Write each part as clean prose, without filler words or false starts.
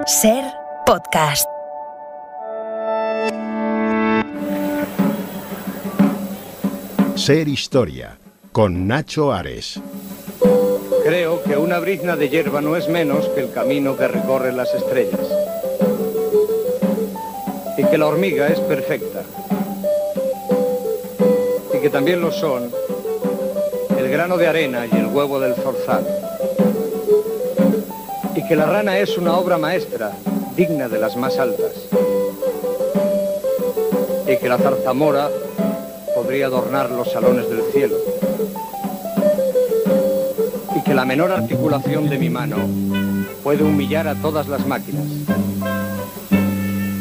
Ser podcast. Ser Historia, con Nacho Ares. Creo que una brizna de hierba no es menos que el camino que recorren las estrellas. Y que la hormiga es perfecta. Y que también lo son el grano de arena y el huevo del zorzal. Y que la rana es una obra maestra, digna de las más altas. Y que la zarzamora podría adornar los salones del cielo. Y que la menor articulación de mi mano puede humillar a todas las máquinas.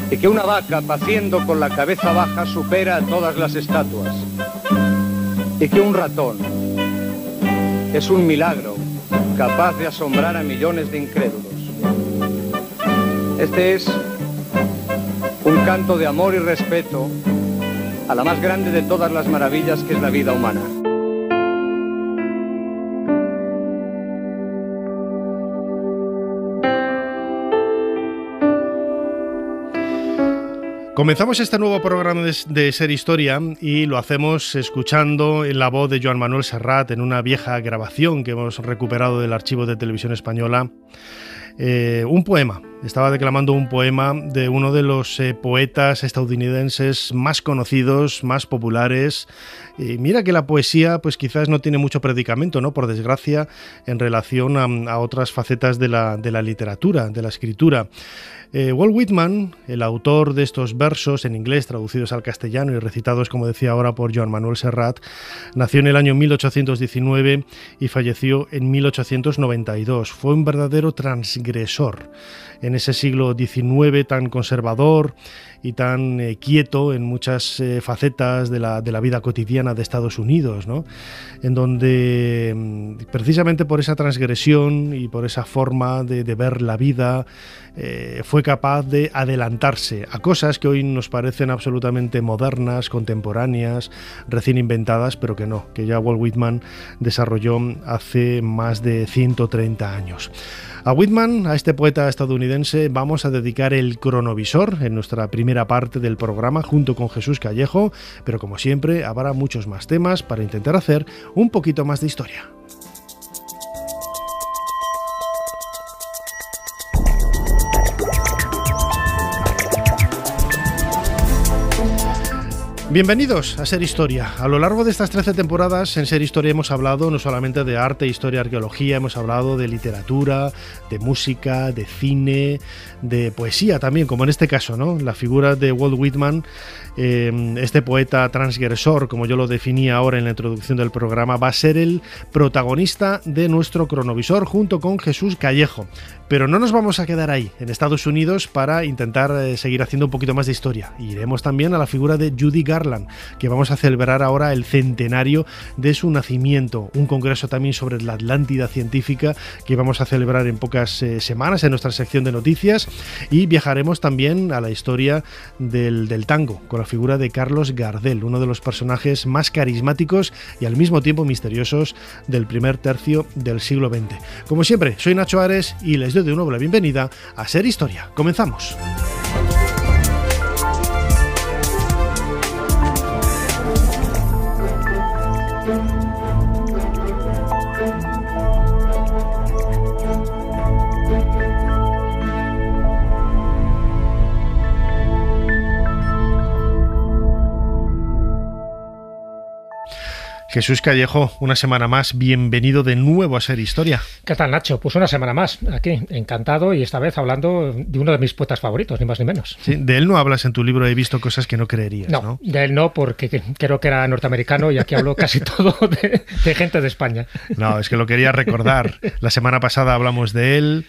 Y que una vaca paciendo con la cabeza baja supera a todas las estatuas. Y que un ratón es un milagro capaz de asombrar a millones de incrédulos. Este es un canto de amor y respeto a la más grande de todas las maravillas que es la vida humana. Comenzamos este nuevo programa de Ser Historia y lo hacemos escuchando en la voz de Joan Manuel Serrat en una vieja grabación que hemos recuperado del archivo de Televisión Española. Un poema. Estaba declamando un poema de uno de los poetas estadounidenses más conocidos, más populares. Y mira que la poesía pues quizás no tiene mucho predicamento, ¿no? Por desgracia, en relación a otras facetas de la literatura, de la escritura. Walt Whitman, el autor de estos versos en inglés traducidos al castellano y recitados, como decía ahora, por Joan Manuel Serrat, nació en el año 1819 y falleció en 1892. Fue un verdadero transgresor en ese siglo XIX tan conservador y tan quieto en muchas facetas de la vida cotidiana de Estados Unidos, ¿no? En donde precisamente por esa transgresión y por esa forma de ver la vida fue capaz de adelantarse a cosas que hoy nos parecen absolutamente modernas, contemporáneas, recién inventadas, pero que no, que ya Walt Whitman desarrolló hace más de 130 años. A Whitman, a este poeta estadounidense, vamos a dedicar el cronovisor en nuestra primera parte del programa junto con Jesús Callejo, pero como siempre habrá muchos más temas para intentar hacer un poquito más de historia. Bienvenidos a Ser Historia. A lo largo de estas 13 temporadas en Ser Historia hemos hablado no solamente de arte, historia, arqueología, hemos hablado de literatura, de música, de cine, de poesía también, como en este caso, ¿no? La figura de Walt Whitman, este poeta transgresor, como yo lo definía ahora en la introducción del programa, va a ser el protagonista de nuestro cronovisor junto con Jesús Callejo. Pero no nos vamos a quedar ahí, en Estados Unidos, para intentar seguir haciendo un poquito más de historia. Iremos también a la figura de Judy Garland, que vamos a celebrar ahora el centenario de su nacimiento. Un congreso también sobre la Atlántida científica que vamos a celebrar en pocas semanas en nuestra sección de noticias. Y viajaremos también a la historia del tango, con la figura de Carlos Gardel, uno de los personajes más carismáticos y al mismo tiempo misteriosos del primer tercio del siglo XX. Como siempre, soy Nacho Ares y les doy de nuevo la bienvenida a Ser Historia. Comenzamos. Jesús Callejo, una semana más, bienvenido de nuevo a Ser Historia. ¿Qué tal, Nacho? Pues una semana más, aquí, encantado, y esta vez hablando de uno de mis poetas favoritos, ni más ni menos. Sí, de él no hablas en tu libro, he visto cosas que no creerías, ¿no? No, de él no, porque creo que era norteamericano y aquí hablo casi todo de gente de España. No, es que lo quería recordar. La semana pasada hablamos de él.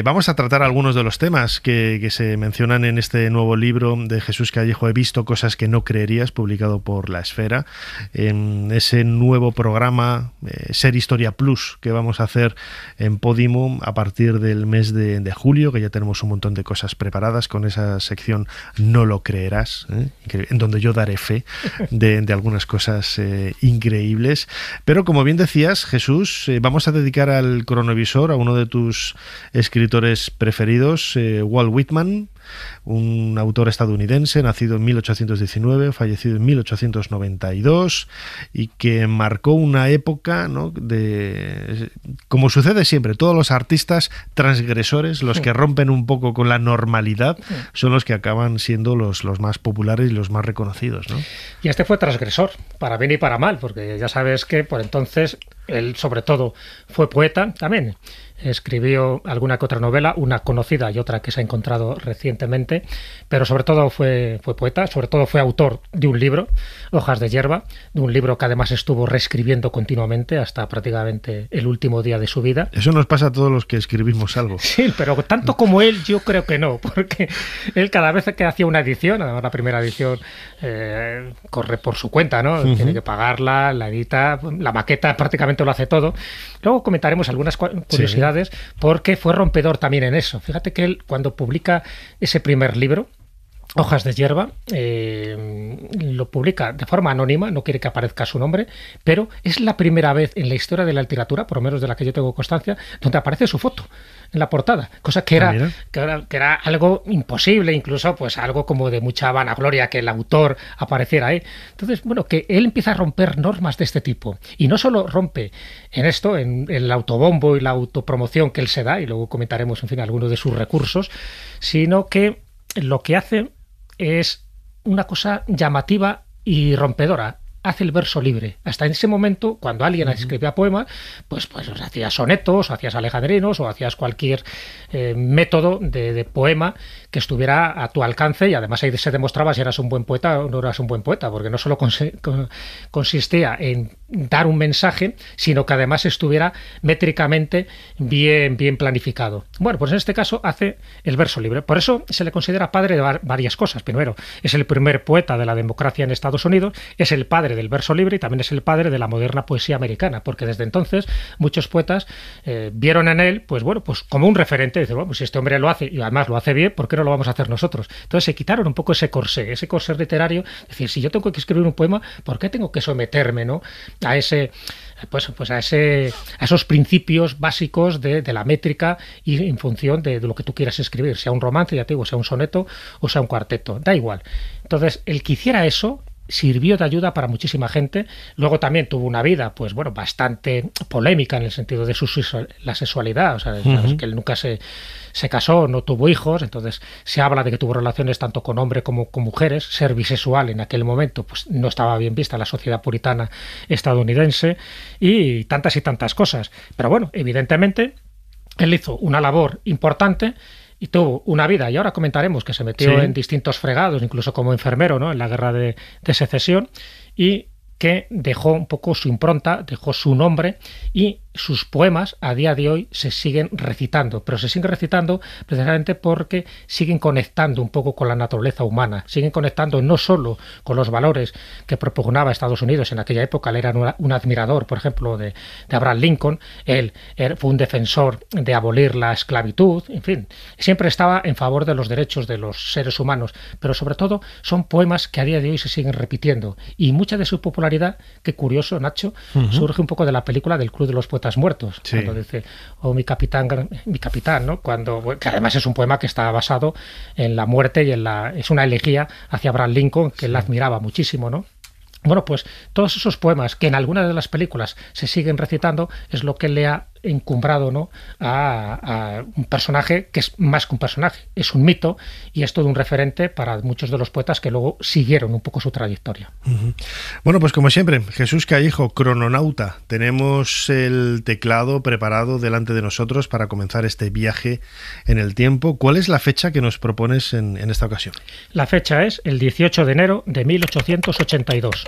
Vamos a tratar algunos de los temas que se mencionan en este nuevo libro de Jesús Callejo, He visto cosas que no creerías, publicado por La Esfera. ese nuevo programa Ser Historia Plus que vamos a hacer en Podimo a partir del mes de julio, que ya tenemos un montón de cosas preparadas con esa sección No lo creerás, en donde yo daré fe de algunas cosas increíbles. Pero como bien decías, Jesús, vamos a dedicar al cronovisor a uno de tus escritores preferidos, Walt Whitman, un autor estadounidense nacido en 1819, fallecido en 1892 y que marcó una época, ¿no?, como sucede siempre, todos los artistas transgresores, los que rompen un poco con la normalidad, son los que acaban siendo los más populares y los más reconocidos, ¿no? Y este fue transgresor, para bien y para mal, porque ya sabes que por entonces él sobre todo fue poeta también. Escribió alguna que otra novela, una conocida y otra que se ha encontrado recientemente, pero sobre todo fue poeta, sobre todo fue autor de un libro, Hojas de hierba, de un libro que además estuvo reescribiendo continuamente hasta prácticamente el último día de su vida. Eso nos pasa a todos los que escribimos algo. Sí, pero tanto como él yo creo que no, porque él cada vez que hacía una edición, además la primera edición corre por su cuenta, ¿no? Tiene que pagarla, la edita, la maqueta prácticamente lo hace todo. Luego comentaremos algunas curiosidades, porque fue rompedor también en eso. Fíjate que él, cuando publica ese primer libro, Hojas de hierba, lo publica de forma anónima, no quiere que aparezca su nombre, pero es la primera vez en la historia de la literatura, por lo menos de la que yo tengo constancia, donde aparece su foto en la portada, cosa que era algo imposible, incluso pues algo como de mucha vanagloria que el autor apareciera ahí. Entonces, bueno, que él empieza a romper normas de este tipo, y no solo rompe en esto, en el autobombo y la autopromoción que él se da, y luego comentaremos, en fin, algunos de sus recursos, sino que lo que hace es una cosa llamativa y rompedora. Hace el verso libre. Hasta en ese momento, cuando alguien escribía poemas, pues hacías sonetos, o hacías alejandrinos, o hacías cualquier método de poema que estuviera a tu alcance, y además ahí se demostraba si eras un buen poeta o no eras un buen poeta, porque no solo consistía en dar un mensaje, sino que además estuviera métricamente bien planificado. Bueno, pues en este caso hace el verso libre. Por eso se le considera padre de varias cosas. Primero, es el primer poeta de la democracia en Estados Unidos, es el padre del verso libre y también es el padre de la moderna poesía americana, porque desde entonces muchos poetas vieron en él, pues como un referente. Dicen, bueno, pues si este hombre lo hace y además lo hace bien, ¿por qué no lo vamos a hacer nosotros? Entonces se quitaron un poco ese corsé literario. Es decir, si yo tengo que escribir un poema, ¿por qué tengo que someterme, ¿no?, a ese a esos principios básicos de la métrica y en función de lo que tú quieras escribir, sea un romance, ya te digo, sea un soneto o sea un cuarteto, da igual. Entonces, el que hiciera eso sirvió de ayuda para muchísima gente. Luego también tuvo una vida, bastante polémica en el sentido de la sexualidad. O sea, sabes que él nunca se casó, no tuvo hijos, entonces se habla de que tuvo relaciones tanto con hombres como con mujeres. Ser bisexual en aquel momento pues no estaba bien vista en la sociedad puritana estadounidense, y tantas cosas. Pero bueno, evidentemente él hizo una labor importante y tuvo una vida, y ahora comentaremos que se metió en distintos fregados, incluso como enfermero, ¿no?, en la guerra de secesión, y que dejó un poco su impronta, dejó su nombre, y sus poemas a día de hoy se siguen recitando, pero se siguen recitando precisamente porque siguen conectando un poco con la naturaleza humana, siguen conectando no solo con los valores que propugnaba Estados Unidos en aquella época. Él era un admirador, por ejemplo, de Abraham Lincoln. Él fue un defensor de abolir la esclavitud, en fin, siempre estaba en favor de los derechos de los seres humanos, pero sobre todo son poemas que a día de hoy se siguen repitiendo, y mucha de su popularidad, qué curioso, Nacho, surge un poco de la película del Club de los Poetas Muertos, cuando dice, mi capitán, ¿no?, que además es un poema que está basado en la muerte y es una elegía hacia Abraham Lincoln, que él admiraba muchísimo, ¿no? Bueno, pues todos esos poemas que en algunas de las películas se siguen recitando es lo que le ha encumbrado, ¿no?, a un personaje que es más que un personaje, es un mito, y es todo un referente para muchos de los poetas que luego siguieron un poco su trayectoria. Bueno, pues como siempre, Jesús Callejo, crononauta, tenemos el teclado preparado delante de nosotros para comenzar este viaje en el tiempo. ¿Cuál es la fecha que nos propones en esta ocasión? La fecha es el 18 de enero de 1882.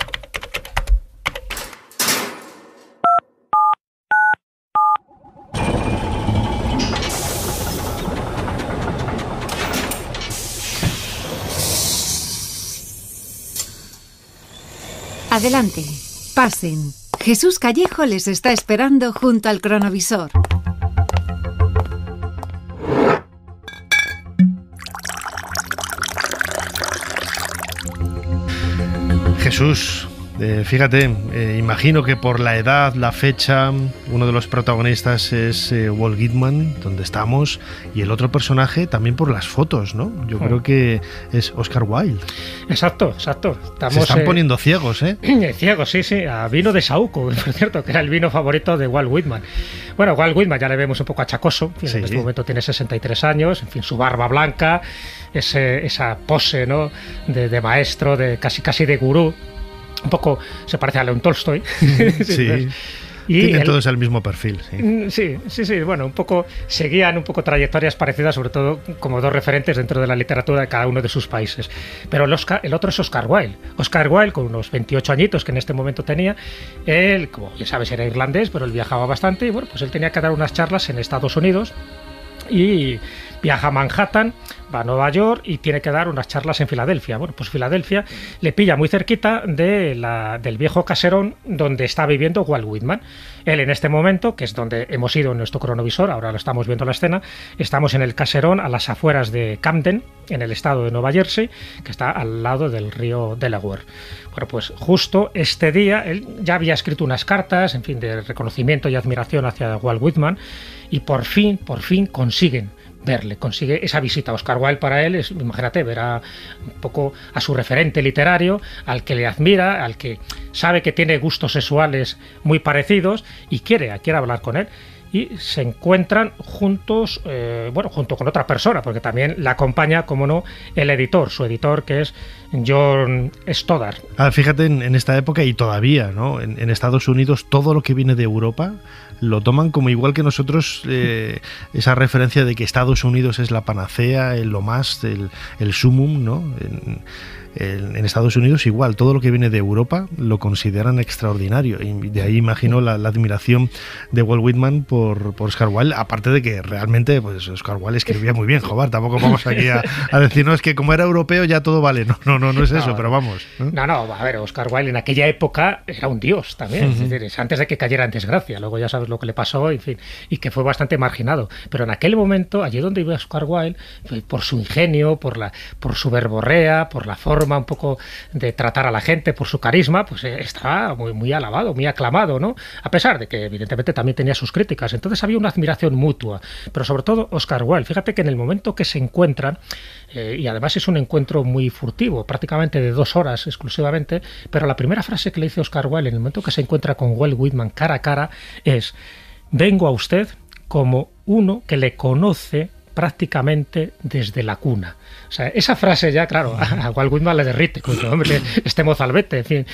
Adelante, Pasen. Jesús Callejo les está esperando junto al cronovisor. Jesús, fíjate, imagino que por la edad, la fecha, uno de los protagonistas es Walt Whitman, donde estamos, y el otro personaje también por las fotos, ¿no? Yo creo que es Oscar Wilde. Exacto. Se están poniendo ciegos, ¿eh? Ciegos, sí, a vino de Saúco, por cierto, que era el vino favorito de Walt Whitman. Bueno, Walt Whitman ya le vemos un poco achacoso, en fin, en este momento tiene 63 años, en fin, su barba blanca, esa pose, ¿no?, de maestro, de casi de gurú. Un poco se parece a León Tolstoy. Sí. Y tienen todos el mismo perfil. Sí. Bueno, un poco seguían trayectorias parecidas, sobre todo como dos referentes dentro de la literatura de cada uno de sus países. Pero el otro es Oscar Wilde. Oscar Wilde, con unos 28 añitos que en este momento tenía, él, como ya sabes, era irlandés, pero él viajaba bastante y bueno, pues él tenía que dar unas charlas en Estados Unidos y viaja a Manhattan, va a Nueva York y tiene que dar unas charlas en Filadelfia. Bueno, pues Filadelfia le pilla muy cerquita del viejo caserón donde está viviendo Walt Whitman. Él en este momento, que es donde hemos ido en nuestro cronovisor, ahora lo estamos viendo la escena, estamos en el caserón a las afueras de Camden, en el estado de Nueva Jersey, que está al lado del río Delaware. Bueno, pues justo este día él ya había escrito unas cartas, en fin, de reconocimiento y admiración hacia Walt Whitman, y por fin consiguen verle, consigue esa visita. Oscar Wilde para él es, imagínate, ver un poco a su referente literario, al que le admira, al que sabe que tiene gustos sexuales muy parecidos y quiere hablar con él. Y se encuentran juntos, junto con otra persona, porque también la acompaña, como no, el editor, su editor, que es John Stoddard. Fíjate, en esta época y todavía, ¿no? En Estados Unidos, todo lo que viene de Europa lo toman como igual que nosotros, esa referencia de que Estados Unidos es la panacea, lo más, el sumum, ¿no? En Estados Unidos igual, todo lo que viene de Europa lo consideran extraordinario, y de ahí imagino la admiración de Walt Whitman por Oscar Wilde, aparte de que realmente pues Oscar Wilde escribía muy bien, joder, tampoco vamos aquí a decirnos que como era europeo ya todo vale, no es eso, pero vamos. No, a ver, Oscar Wilde en aquella época era un dios también, es decir, antes de que cayera en desgracia, luego ya sabes lo que le pasó, en fin, y que fue bastante marginado, pero en aquel momento, allí donde iba Oscar Wilde, por su ingenio, por su verborrea, por la forma un poco de tratar a la gente, por su carisma, pues estaba muy alabado, muy aclamado, ¿no? A pesar de que evidentemente también tenía sus críticas. Entonces había una admiración mutua, pero sobre todo Oscar Wilde. Fíjate que en el momento que se encuentran, y además es un encuentro muy furtivo, prácticamente de 2 horas exclusivamente, pero la primera frase que le dice Oscar Wilde en el momento que se encuentra con Walt Whitman cara a cara es: vengo a usted como uno que le conoce prácticamente desde la cuna. O sea, esa frase ya, claro, a Walt Whitman le derrite, con hombre, este mozalbete, en fin,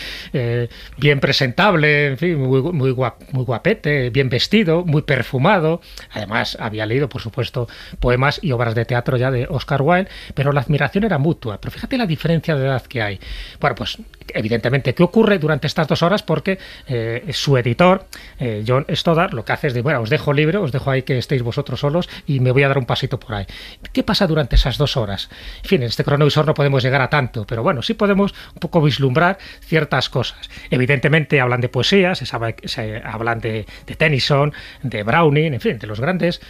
bien presentable, en fin, muy guapete, bien vestido, muy perfumado. Además, había leído, por supuesto, poemas y obras de teatro ya de Oscar Wilde, pero la admiración era mutua. Pero fíjate la diferencia de edad que hay. Bueno, pues, evidentemente, ¿qué ocurre durante estas 2 horas? Porque su editor, John Stoddard, lo que hace es de, bueno, os dejo libre, os dejo ahí que estéis vosotros solos y me voy a dar un pasito por ahí. ¿Qué pasa durante esas 2 horas? En fin, en este cronovisor no podemos llegar a tanto, pero bueno, sí podemos un poco vislumbrar ciertas cosas. Evidentemente hablan de poesía, se hablan de Tennyson, de Browning, en fin, de los grandes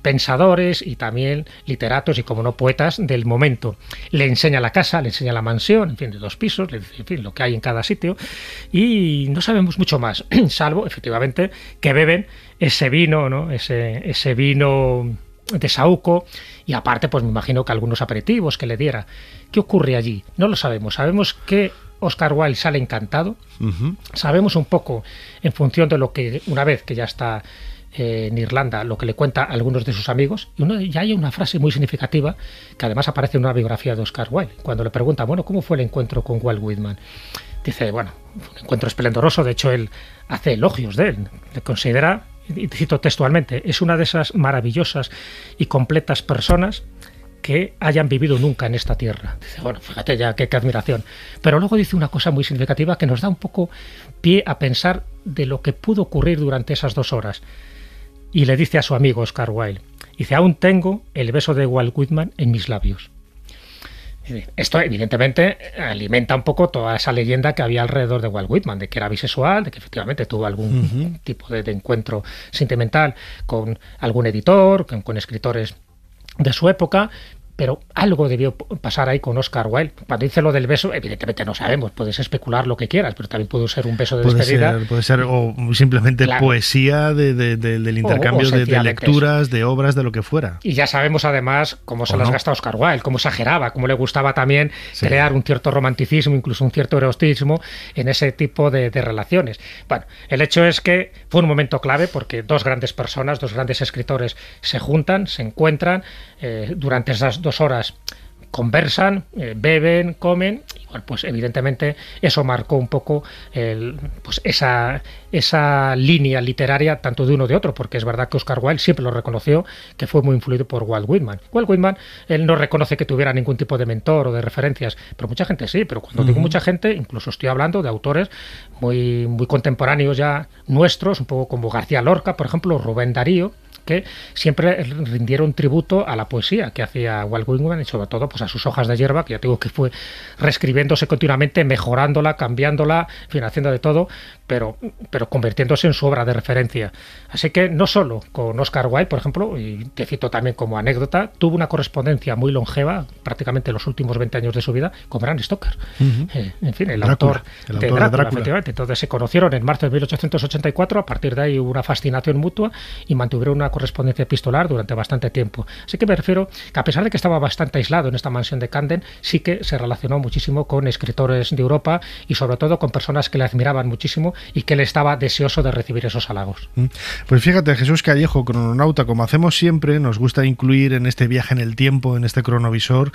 pensadores y también literatos y, como no, poetas del momento. Le enseña la casa, le enseña la mansión, en fin, de 2 pisos, en fin, lo que hay en cada sitio, y no sabemos mucho más, salvo, efectivamente, que beben ese vino, ¿no? Ese vino de Saúco, y aparte pues me imagino que algunos aperitivos que le diera. ¿Qué ocurre allí? No lo sabemos. Sabemos que Oscar Wilde sale encantado. Sabemos un poco, en función de lo que, una vez que ya está en Irlanda, lo que le cuenta a algunos de sus amigos, y ya hay una frase muy significativa que además aparece en una biografía de Oscar Wilde, cuando le pregunta, bueno, ¿cómo fue el encuentro con Walt Whitman? Dice, bueno, fue un encuentro esplendoroso. De hecho, él hace elogios de él, le considera, y cito textualmente, es una de esas maravillosas y completas personas que hayan vivido nunca en esta tierra. Dice, bueno, fíjate ya qué admiración. Pero luego dice una cosa muy significativa que nos da un poco pie a pensar de lo que pudo ocurrir durante esas 2 horas. Y le dice a su amigo Oscar Wilde, dice, aún tengo el beso de Walt Whitman en mis labios. Esto evidentemente alimenta un poco toda esa leyenda que había alrededor de Walt Whitman, de que era bisexual, de que efectivamente tuvo algún tipo de encuentro sentimental con algún editor, con escritores de su época. Pero algo debió pasar ahí con Oscar Wilde. Cuando dice lo del beso, evidentemente no sabemos, puedes especular lo que quieras, pero también puede ser un beso de despedida. Puede ser o simplemente poesía del intercambio de lecturas, de obras, de lo que fuera. Y ya sabemos además cómo se las gasta Oscar Wilde, cómo exageraba, cómo le gustaba también crear un cierto romanticismo, incluso un cierto erotismo en ese tipo de relaciones. Bueno, el hecho es que fue un momento clave porque dos grandes personas, dos grandes escritores se juntan, se encuentran durante esas 2 horas, conversan, beben, comen, y bueno, pues evidentemente eso marcó un poco esa línea literaria tanto de uno de otro, porque es verdad que Oscar Wilde siempre lo reconoció que fue muy influido por Walt Whitman. Walt Whitman, él no reconoce que tuviera ningún tipo de mentor o de referencias, pero mucha gente sí, pero cuando digo mucha gente, incluso estoy hablando de autores muy, muy contemporáneos ya nuestros, un poco como García Lorca, por ejemplo, Rubén Darío, que siempre rindieron tributo a la poesía que hacía Walt Whitman y sobre todo pues a sus Hojas de hierba, que ya digo que fue reescribiéndose continuamente, mejorándola, cambiándola, en fin, haciendo de todo, pero convirtiéndose en su obra de referencia. Así que no solo con Oscar Wilde, por ejemplo, y te cito también como anécdota, tuvo una correspondencia muy longeva, prácticamente los últimos 20 años de su vida, con Bram Stoker. En fin, el autor de Drácula, efectivamente. Entonces se conocieron en marzo de 1884, a partir de ahí hubo una fascinación mutua y mantuvieron una correspondencia epistolar durante bastante tiempo. Así que me refiero que a pesar de que estaba bastante aislado en esta mansión de Camden, sí que se relacionó muchísimo con escritores de Europa y sobre todo con personas que le admiraban muchísimo y que él estaba deseoso de recibir esos halagos. Pues fíjate, Jesús Callejo, crononauta, como hacemos siempre, nos gusta incluir en este viaje en el tiempo, en este cronovisor,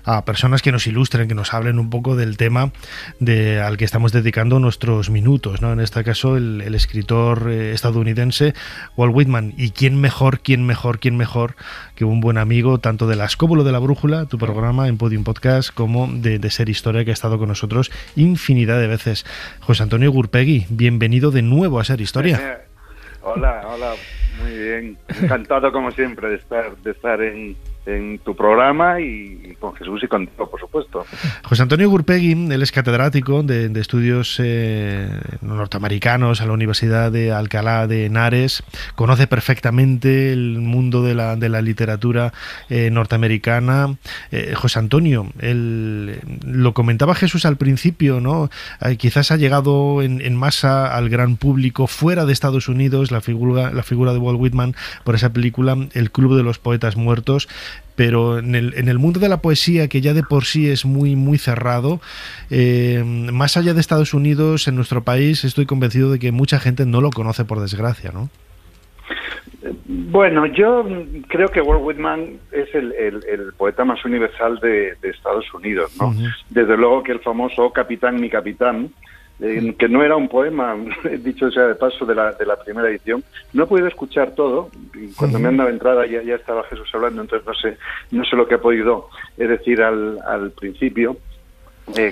a personas que nos ilustren, que nos hablen un poco del tema al que estamos dedicando nuestros minutos, ¿no? En este caso, el escritor estadounidense Walt Whitman. ¿Y quién mejor que un buen amigo tanto de la Escóbula de la Brújula, tu programa en Podium Podcast, como de Ser Historia, que ha estado con nosotros infinidad de veces? José Antonio Gurpegui, bienvenido de nuevo a Ser Historia. Hola, muy bien. Encantado como siempre de estar en tu programa y con Jesús y contigo, por supuesto. José Antonio Gurpegui, él es catedrático de estudios norteamericanos a la Universidad de Alcalá de Henares, conoce perfectamente el mundo de la literatura norteamericana. José Antonio, lo comentaba Jesús al principio, ¿no? Quizás ha llegado en masa al gran público fuera de Estados Unidos la figura de Walt Whitman por esa película El Club de los Poetas Muertos. Pero en el mundo de la poesía, que ya de por sí es muy, muy cerrado, más allá de Estados Unidos, en nuestro país, estoy convencido de que mucha gente no lo conoce, por desgracia, ¿no? Bueno, yo creo que Walt Whitman es el poeta más universal de Estados Unidos, ¿no? Desde luego que el famoso "Oh, capitán, mi capitán", que no era un poema, dicho sea de paso, de la primera edición. No he podido escuchar todo. Cuando me han dado entrada ya estaba Jesús hablando, entonces no sé lo que he podido decir al principio.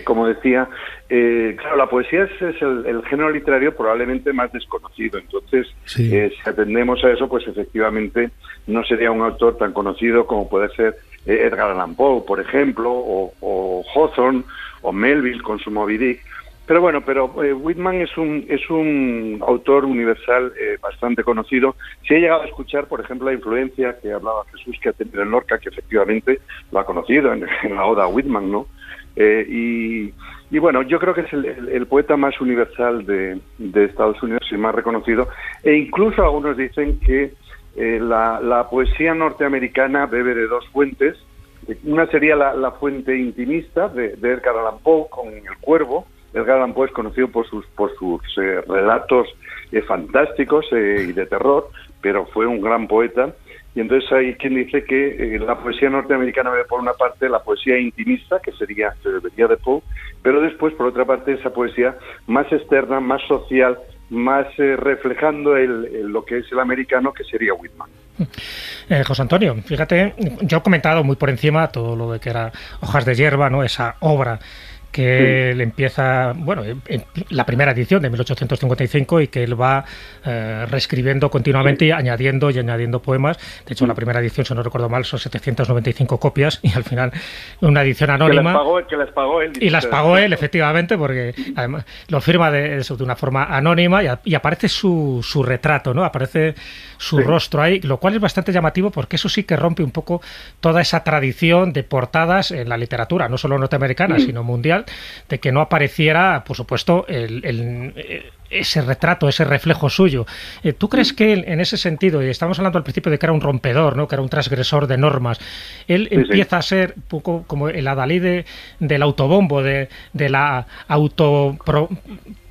Como decía, claro, la poesía es el género literario probablemente más desconocido. Entonces, si atendemos a eso, pues efectivamente no sería un autor tan conocido como puede ser Edgar Allan Poe, por ejemplo, o Hawthorne, o Melville con su Moby Dick. Pero bueno, Whitman es un autor universal bastante conocido. Si he llegado a escuchar, por ejemplo, la influencia que hablaba Jesús, que ha tenido en Lorca, que efectivamente lo ha conocido en la Oda a Whitman, ¿no? Y bueno, yo creo que es el poeta más universal de Estados Unidos y más reconocido. E incluso algunos dicen que la poesía norteamericana bebe de dos fuentes. Una sería la fuente intimista de Edgar Allan Poe con El Cuervo. Edgar Allan Poe es conocido por sus relatos fantásticos y de terror, pero fue un gran poeta. Y entonces hay quien dice que la poesía norteamericana ve por una parte la poesía intimista, que se debería de Poe, pero después por otra parte esa poesía más externa, más social, más reflejando lo que es el americano, que sería Whitman. José Antonio, fíjate, yo he comentado muy por encima todo lo de que era Hojas de hierba, ¿no? Esa obra que él empieza, bueno, en la primera edición de 1855 y que él va reescribiendo continuamente y añadiendo poemas. De hecho, la primera edición, si no recuerdo mal, son 795 copias y al final una edición anónima. Que las pagó él. Y las pagó él, efectivamente, porque además lo firma de una forma anónima y aparece su retrato, ¿no? Aparece su rostro ahí, lo cual es bastante llamativo porque eso sí que rompe un poco toda esa tradición de portadas en la literatura, no solo norteamericana, sino mundial, de que no apareciera, por supuesto, ese retrato, ese reflejo suyo. ¿Tú crees que él, en ese sentido, y estamos hablando al principio de que era un rompedor, ¿no? Que era un transgresor de normas, él empieza a ser un poco como el adalid del autobombo, de la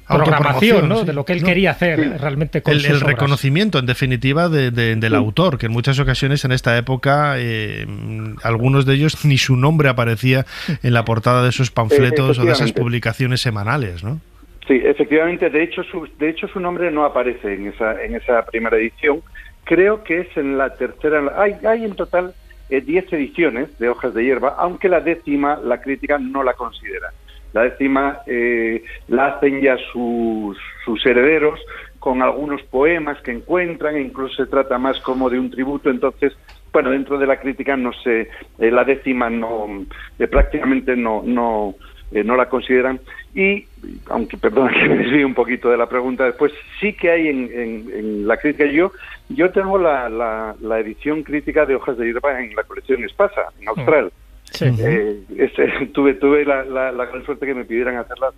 programación, ¿no? De lo que él quería hacer realmente con sus el obras. Reconocimiento, en definitiva, del autor, que en muchas ocasiones en esta época algunos de ellos ni su nombre aparecía en la portada de esos panfletos o de esas publicaciones semanales, ¿no? Sí, efectivamente. De hecho, su nombre no aparece en esa primera edición. Creo que es en la tercera. Hay en total 10 ediciones de Hojas de Hierba, aunque la 10ª la crítica no la considera. La 10ª la hacen ya sus herederos con algunos poemas que encuentran, e incluso se trata más como de un tributo. Entonces, bueno, dentro de la crítica no sé, la 10ª no, prácticamente no la consideran. Y, aunque perdona que me desvíe un poquito de la pregunta después, sí que hay en la crítica. Yo tengo la edición crítica de Hojas de Hierba en la colección Espasa, en Austral. Sí. Tuve la gran suerte que me pidieran hacerla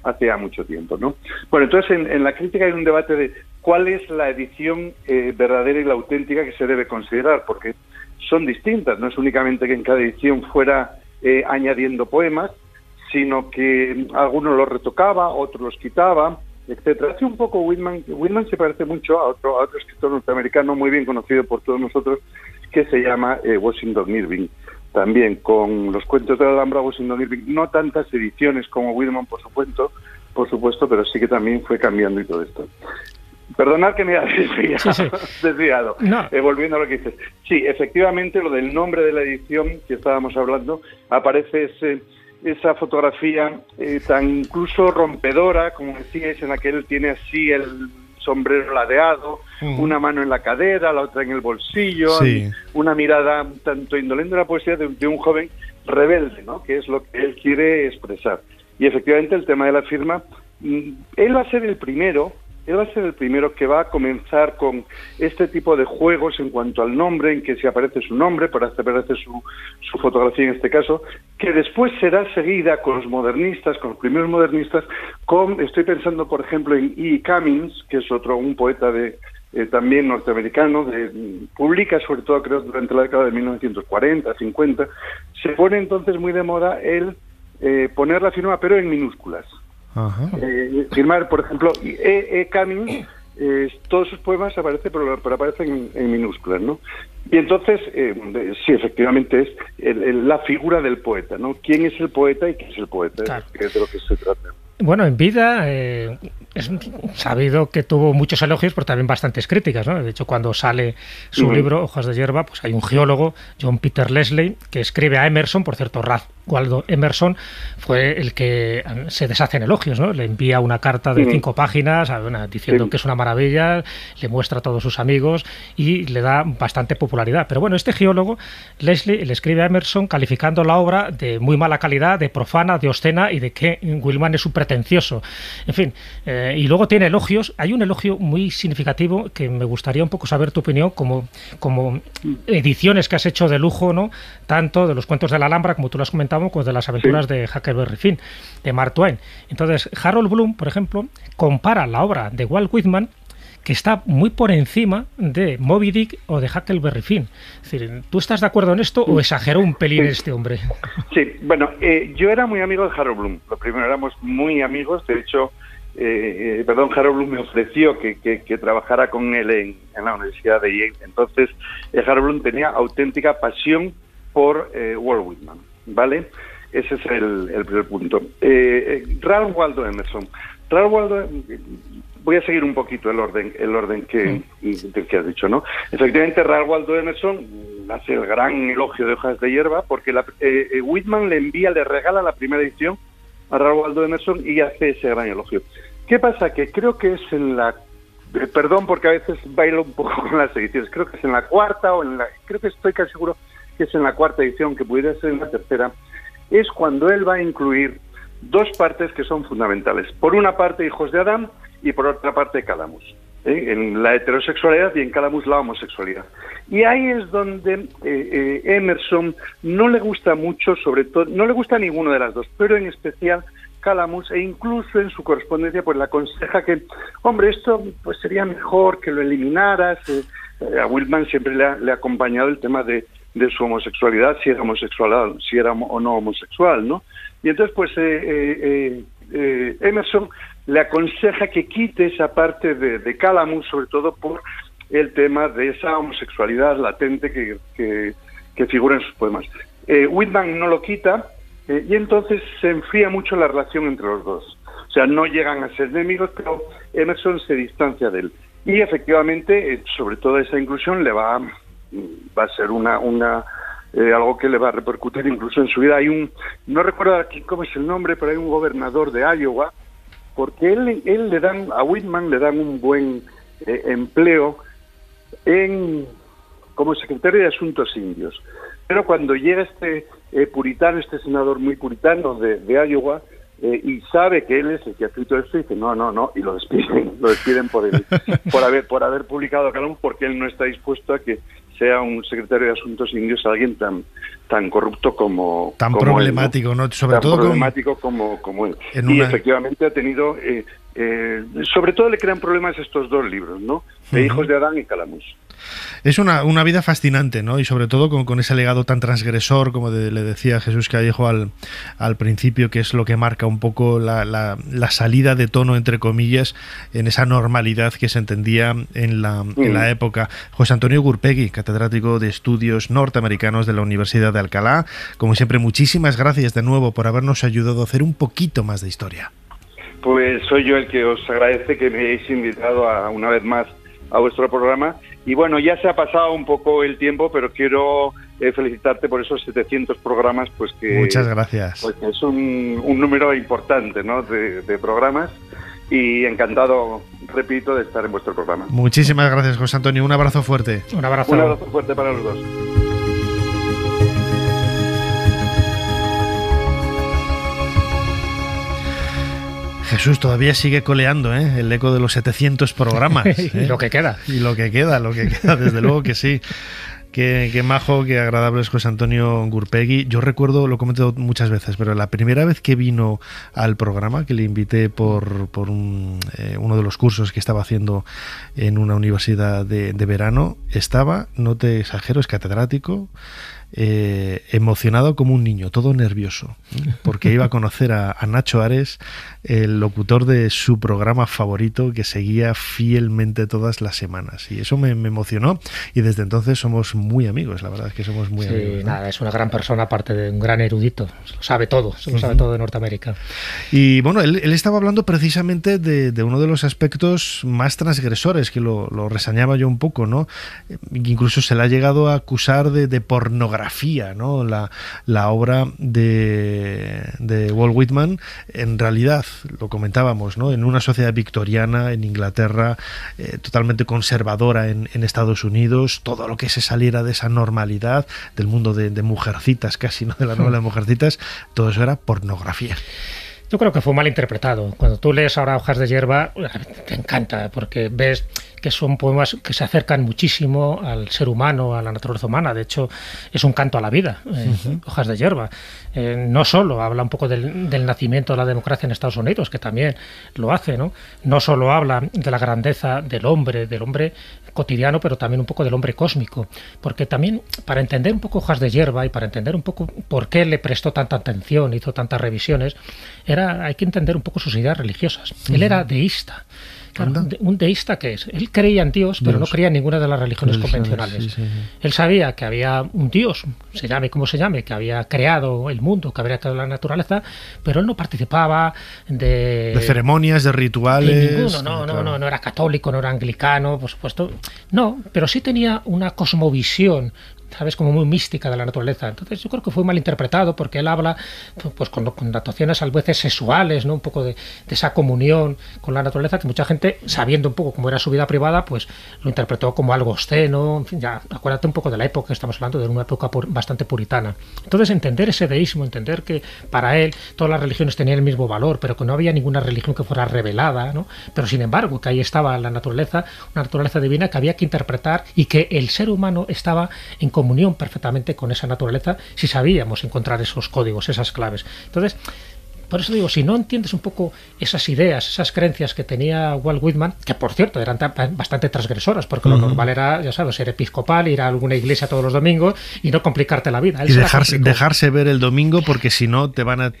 hace ya mucho tiempo, ¿no? Bueno, entonces en la crítica hay un debate de cuál es la edición verdadera y la auténtica que se debe considerar, porque son distintas. No es únicamente que en cada edición fuera añadiendo poemas, sino que algunos los retocaba, otros los quitaba, etcétera. Hace un poco Whitman se parece mucho a otro escritor norteamericano muy bien conocido por todos nosotros, que se llama Washington Irving. También con los cuentos de la Alhambra, Washington Irving, no tantas ediciones como Whitman, por supuesto, pero sí que también fue cambiando y todo esto. Perdonad que me haya desviado. No. Volviendo a lo que dices. Sí, efectivamente, lo del nombre de la edición que estábamos hablando, aparece esa fotografía tan incluso rompedora, como decíais, en la que él tiene así el sombrero ladeado, una mano en la cadera, la otra en el bolsillo, una mirada tanto indolente de la poesía de un joven rebelde, ¿no? Que es lo que él quiere expresar. Y efectivamente el tema de la firma, él va a ser el primero que va a comenzar con este tipo de juegos en cuanto al nombre, en que si aparece su nombre, pero aparece su fotografía en este caso, que después será seguida con los modernistas, con los primeros modernistas, estoy pensando por ejemplo en E. Cummings, que es un poeta también norteamericano, publica sobre todo creo durante la década de 1940, 50, se pone entonces muy de moda el poner la firma pero en minúsculas. Firmar, por ejemplo, Cummings, todos sus poemas aparecen, pero aparecen en minúsculas, ¿no? Y entonces, sí, efectivamente es la figura del poeta, ¿no? ¿Quién es el poeta y qué es el poeta? Claro. Que es de lo que se trata. Bueno, en vida es sabido que tuvo muchos elogios, pero también bastantes críticas, ¿no? De hecho, cuando sale su libro, Hojas de Hierba, pues hay un geólogo, John Peter Leslie, que escribe a Emerson, por cierto, Ralph Waldo Emerson fue el que se deshace en elogios, ¿no? Le envía una carta de 5 páginas diciendo que es una maravilla, le muestra a todos sus amigos y le da bastante popularidad. Pero bueno, este geólogo, Leslie, le escribe a Emerson calificando la obra de muy mala calidad, de profana, de obscena y de que Whitman es un pretencioso. En fin, y luego tiene elogios. Hay un elogio muy significativo que me gustaría un poco saber tu opinión, como ediciones que has hecho de lujo, ¿no? Tanto de los cuentos de la Alhambra, como tú lo has comentado, como de las aventuras de Huckleberry Finn, de Mark Twain. Entonces, Harold Bloom, por ejemplo, compara la obra de Walt Whitman, que está muy por encima de Moby Dick o de Huckleberry Finn. Es decir, ¿tú estás de acuerdo en esto o exageró un pelín este hombre? Sí, bueno, yo era muy amigo de Harold Bloom. Lo primero, éramos muy amigos. De hecho, Harold Bloom me ofreció que trabajara con él en la Universidad de Yale. Entonces, Harold Bloom tenía auténtica pasión por Walt Whitman, ¿vale? Ese es el primer punto. Ralph Waldo Emerson. Voy a seguir un poquito el orden que has dicho, ¿no? Efectivamente, Ralph Waldo Emerson hace el gran elogio de Hojas de Hierba porque Whitman le regala la primera edición Ralph Waldo Emerson y hace ese gran elogio. ¿Qué pasa? Que creo que es en la... perdón, porque a veces bailo un poco con las ediciones. Creo que es en la cuarta creo que estoy casi seguro que es en la cuarta edición, que pudiera ser en la tercera. Es cuando él va a incluir dos partes que son fundamentales. Por una parte, Hijos de Adán, y por otra parte, Calamus. En la heterosexualidad y en Calamus la homosexualidad. Y ahí es donde Emerson no le gusta mucho, sobre todo, no le gusta ninguno de las dos, pero en especial Calamus, e incluso en su correspondencia pues le aconseja que, hombre, esto pues sería mejor que lo eliminaras. A Whitman siempre le ha acompañado el tema de su homosexualidad, si era homosexual, si era o no homosexual, ¿no? Y entonces pues Emerson le aconseja que quite esa parte de Calamus, sobre todo por el tema de esa homosexualidad latente que figura en sus poemas. Whitman no lo quita, y entonces se enfría mucho la relación entre los dos. O sea, no llegan a ser enemigos, pero Emerson se distancia de él. Y efectivamente, sobre todo esa inclusión va a ser algo que le va a repercutir incluso en su vida. No recuerdo aquí cómo es el nombre, pero hay un gobernador de Iowa, porque a Whitman le dan un buen empleo como secretario de Asuntos Indios. Pero cuando llega este senador muy puritano de Iowa, y sabe que él es el que ha escrito esto, y dice no, y lo despiden por haber publicado Calamus, porque él no está dispuesto a que sea un secretario de Asuntos Indios alguien tan corrupto como problemático, él, ¿no? ¿no? Sobre todo problemático como él. Y efectivamente ha tenido sobre todo le crean problemas estos dos libros, ¿no? De Hijos de Adán y Calamus. Es una vida fascinante, ¿no? Y sobre todo con ese legado tan transgresor, como le decía Jesús Callejo al principio, que es lo que marca un poco la salida de tono, entre comillas, en esa normalidad que se entendía en la época. José Antonio Gurpegui, catedrático de Estudios Norteamericanos de la Universidad de Alcalá, como siempre, muchísimas gracias de nuevo por habernos ayudado a hacer un poquito más de historia. Pues soy yo el que os agradece que me hayáis invitado una vez más a vuestro programa. Y bueno, ya se ha pasado un poco el tiempo, pero quiero felicitarte por esos 700 programas, pues que... Muchas gracias. Pues que es un número importante, ¿no?, de programas, y encantado, repito, de estar en vuestro programa. Muchísimas gracias, José Antonio. Un abrazo fuerte. Un abrazo. Un abrazo fuerte para los dos. Jesús, todavía sigue coleando el eco de los 700 programas. Y lo que queda. Y lo que queda, desde luego que sí. Qué majo, qué agradable es José Antonio Gurpegui. Yo recuerdo, lo he comentado muchas veces, pero la primera vez que vino al programa, que le invité por uno de los cursos que estaba haciendo en una universidad de verano, estaba, no te exagero, es catedrático, emocionado como un niño, todo nervioso, porque iba a conocer a Nacho Ares, el locutor de su programa favorito, que seguía fielmente todas las semanas, y eso me emocionó, y desde entonces somos muy amigos. La verdad es que somos muy amigos, ¿no? Nada, es una gran persona, aparte de un gran erudito, se lo sabe todo de Norteamérica. Y bueno, él estaba hablando precisamente de uno de los aspectos más transgresores, que lo reseñaba yo un poco, ¿no? Incluso se le ha llegado a acusar de pornografía, ¿no? La obra de Walt Whitman, en realidad, lo comentábamos, ¿no?, en una sociedad victoriana, en Inglaterra, totalmente conservadora en Estados Unidos, todo lo que se saliera de esa normalidad, del mundo de Mujercitas, casi, ¿no?, de la novela de Mujercitas, todo eso era pornografía. Yo creo que fue mal interpretado. Cuando tú lees ahora Hojas de hierba, te encanta, porque ves que son poemas que se acercan muchísimo al ser humano, a la naturaleza humana. De hecho, es un canto a la vida, Hojas de hierba. No solo habla un poco del nacimiento de la democracia en Estados Unidos, que también lo hace, ¿no? No solo habla de la grandeza del hombre cotidiano, pero también un poco del hombre cósmico. Porque también, para entender un poco Hojas de hierba y para entender un poco por qué le prestó tanta atención, hizo tantas revisiones, hay que entender un poco sus ideas religiosas. Él era deísta. Claro, un deísta, ¿qué es? Él creía en Dios, pero no creía en ninguna de las religiones convencionales. Sí. Él sabía que había un Dios, se llame como se llame, que había creado el mundo, que había creado la naturaleza, pero él no participaba de ceremonias, de rituales. De ninguno, no era católico, no era anglicano, por supuesto. No, pero sí tenía una cosmovisión ¿sabes? Como muy mística de la naturaleza. Entonces yo creo que fue mal interpretado porque él habla pues con connotaciones a veces sexuales, ¿no? Un poco de esa comunión con la naturaleza, que mucha gente, sabiendo un poco cómo era su vida privada, pues lo interpretó como algo obsceno. En fin, ya acuérdate un poco de la época que estamos hablando, de una época bastante puritana. Entonces entender ese deísmo, entender que para él todas las religiones tenían el mismo valor, pero que no había ninguna religión que fuera revelada, ¿no? Pero sin embargo que ahí estaba la naturaleza, una naturaleza divina que había que interpretar, y que el ser humano estaba en comunión perfectamente con esa naturaleza si sabíamos encontrar esos códigos, esas claves. Entonces, por eso digo, si no entiendes un poco esas ideas, esas creencias que tenía Walt Whitman, que por cierto eran bastante transgresoras, porque lo normal era, ya sabes, ser episcopal, ir a alguna iglesia todos los domingos y no complicarte la vida. Y dejarse ver el domingo, porque si no te van a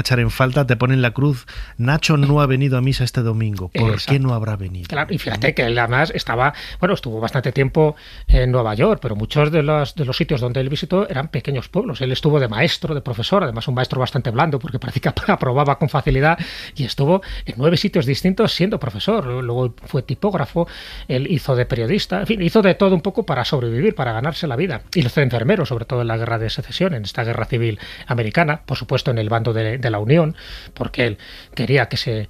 echar en falta, te ponen la cruz. Nacho no ha venido a misa este domingo. ¿Por qué no habrá venido? Claro, y fíjate que él además estuvo bastante tiempo en Nueva York, pero muchos de los sitios donde él visitó eran pequeños pueblos. Él estuvo de maestro, de profesor, además un maestro bastante blando, porque parecía que aprobaba con facilidad, y estuvo en 9 sitios distintos siendo profesor. Luego fue tipógrafo, él hizo de periodista, en fin, hizo de todo un poco para sobrevivir, para ganarse la vida. Y hizo de enfermero, sobre todo en la Guerra de Secesión, en esta guerra civil americana, por supuesto en el bando de la Unión, porque él quería que se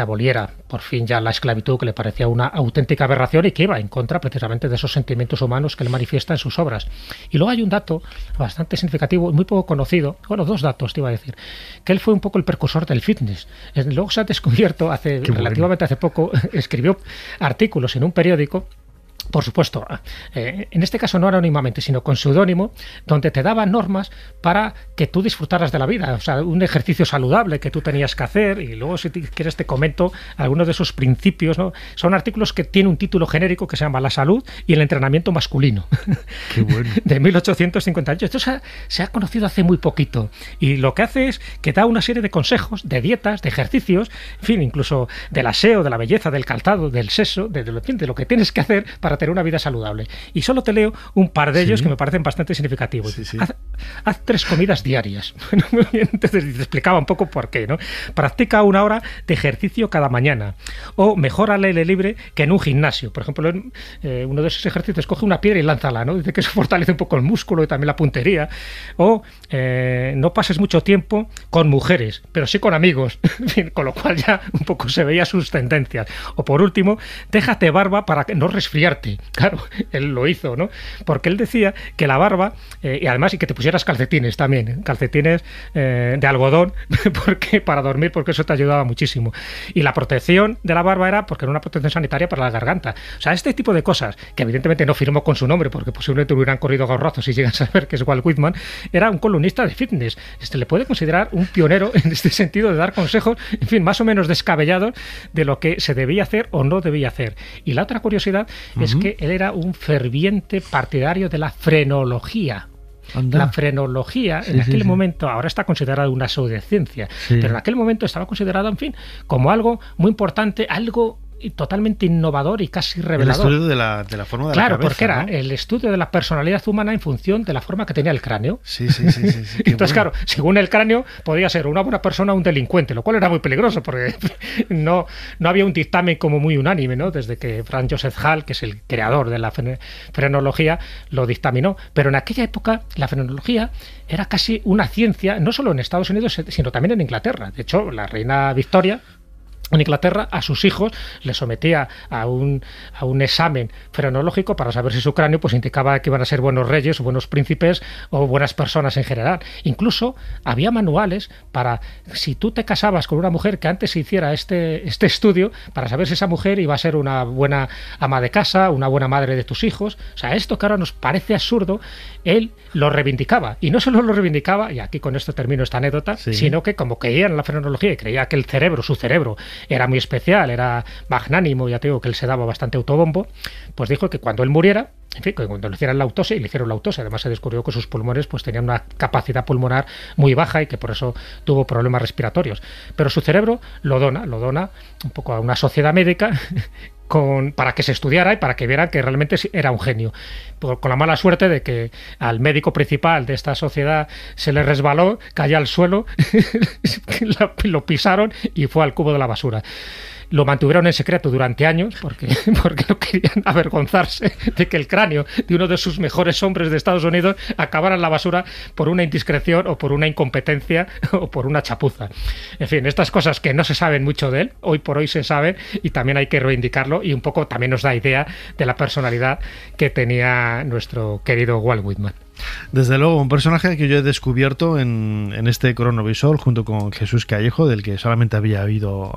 aboliera por fin ya la esclavitud, que le parecía una auténtica aberración y que iba en contra precisamente de esos sentimientos humanos que él manifiesta en sus obras. Y luego hay un dato bastante significativo, muy poco conocido, bueno, 2 datos te iba a decir, que él fue un poco el precursor del fitness. Luego se ha descubierto relativamente hace poco, escribió artículos en un periódico, por supuesto, en este caso no anónimamente, sino con seudónimo, donde te daba normas para que tú disfrutaras de la vida, o sea, un ejercicio saludable que tú tenías que hacer. Y luego, si quieres, te comento algunos de esos principios, ¿no? Son artículos que tienen un título genérico que se llama La salud y el entrenamiento masculino. Qué bueno. De 1858. Esto se ha conocido hace muy poquito, y lo que hace es que da una serie de consejos, de dietas, de ejercicios, en fin, incluso del aseo, de la belleza, del calzado, del sexo, de lo que tienes que hacer para tener una vida saludable. Y solo te leo un par de ellos que me parecen bastante significativos. Sí. Haz 3 comidas diarias. Entonces te explicaba un poco por qué, ¿no? Practica 1 hora de ejercicio cada mañana. O mejora al aire libre que en un gimnasio. Por ejemplo, uno de esos ejercicios, coge una piedra y lánzala, ¿no? Dice que eso fortalece un poco el músculo y también la puntería. O no pases mucho tiempo con mujeres, pero sí con amigos. Con lo cual ya un poco se veía sus tendencias. O por último, déjate barba para no resfriarte. Claro, él lo hizo, ¿no? Porque él decía que la barba, y además, y que te pusieras calcetines también, calcetines de algodón, porque para dormir, porque eso te ayudaba muchísimo. Y la protección de la barba era porque era una protección sanitaria para la garganta. O sea, este tipo de cosas, que evidentemente no firmó con su nombre, porque posiblemente hubieran corrido gorrazos si llegan a saber que es Walt Whitman, era un columnista de fitness. Le puede considerar un pionero en este sentido de dar consejos, en fin, más o menos descabellados de lo que se debía hacer o no debía hacer. Y la otra curiosidad es que él era un ferviente partidario de la frenología. Anda. La frenología en aquel momento, ahora está considerada una pseudociencia, pero en aquel momento estaba considerada, en fin, como algo muy importante, algo totalmente innovador y casi revelador. El estudio de la forma de la cabeza. Claro, porque era, ¿no?, el estudio de la personalidad humana en función de la forma que tenía el cráneo. Sí. Entonces, claro, según el cráneo, podía ser una buena persona o un delincuente, lo cual era muy peligroso, porque no había un dictamen como muy unánime, ¿no? Desde que Franz Joseph Hall, que es el creador de la frenología, lo dictaminó. Pero en aquella época, la frenología era casi una ciencia, no solo en Estados Unidos, sino también en Inglaterra. De hecho, la reina Victoria, en Inglaterra, a sus hijos les sometía a un examen frenológico para saber si su cráneo pues indicaba que iban a ser buenos reyes o buenos príncipes o buenas personas en general. Incluso había manuales para, si tú te casabas con una mujer, que antes se hiciera este estudio para saber si esa mujer iba a ser una buena ama de casa, una buena madre de tus hijos. O sea, esto que ahora nos parece absurdo, él lo reivindicaba. Y no solo lo reivindicaba, y aquí con esto termino esta anécdota, sino que como creía en la frenología y creía que su cerebro era muy especial, era magnánimo, ya te digo que él se daba bastante autobombo, pues dijo que cuando él muriera, en fin, que cuando le hicieran la autopsia, y le hicieron la autopsia, además se descubrió que sus pulmones pues tenían una capacidad pulmonar muy baja y que por eso tuvo problemas respiratorios. Pero su cerebro lo dona un poco a una sociedad médica para que se estudiara y para que vieran que realmente era un genio. Con la mala suerte de que al médico principal de esta sociedad se le resbaló, cayó al suelo, lo pisaron y fue al cubo de la basura. lo mantuvieron en secreto durante años porque no querían avergonzarse de que el cráneo de uno de sus mejores hombres de Estados Unidos acabara en la basura por una indiscreción o por una incompetencia o por una chapuza. En fin, estas cosas que no se saben mucho de él, hoy por hoy se saben y también hay que reivindicarlo, y un poco también nos da idea de la personalidad que tenía nuestro querido Walt Whitman. Desde luego, un personaje que yo he descubierto en este cronovisor junto con Jesús Callejo, del que solamente había oído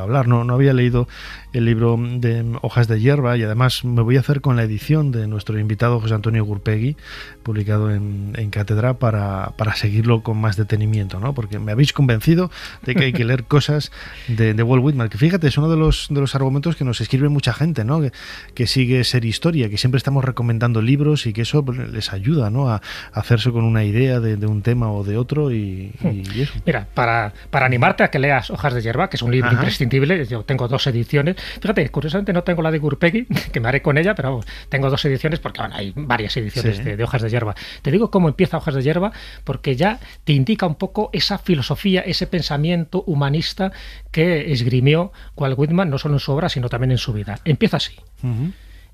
hablar, no había leído el libro de Hojas de Hierba, y además me voy a hacer con la edición de nuestro invitado José Antonio Gurpegui, publicado en Cátedra, para seguirlo con más detenimiento, ¿no? Porque me habéis convencido de que hay que leer cosas de Walt Whitman, que fíjate, es uno de los argumentos que nos escribe mucha gente, ¿no? Que sigue Ser Historia, que siempre estamos recomendando libros y que eso les ayuda, ¿no? A hacerse con una idea de un tema o de otro y eso. Mira, para animarte a que leas Hojas de Hierba, que es un libro imprescindible, yo tengo 2 ediciones. Fíjate, curiosamente no tengo la de Gurpegui, que me haré con ella, pero vamos, tengo 2 ediciones porque bueno, hay varias ediciones de Hojas de Hierba. Te digo cómo empieza Hojas de Hierba porque ya te indica un poco esa filosofía, ese pensamiento humanista que esgrimió Walt Whitman, no solo en su obra, sino también en su vida. Empieza así.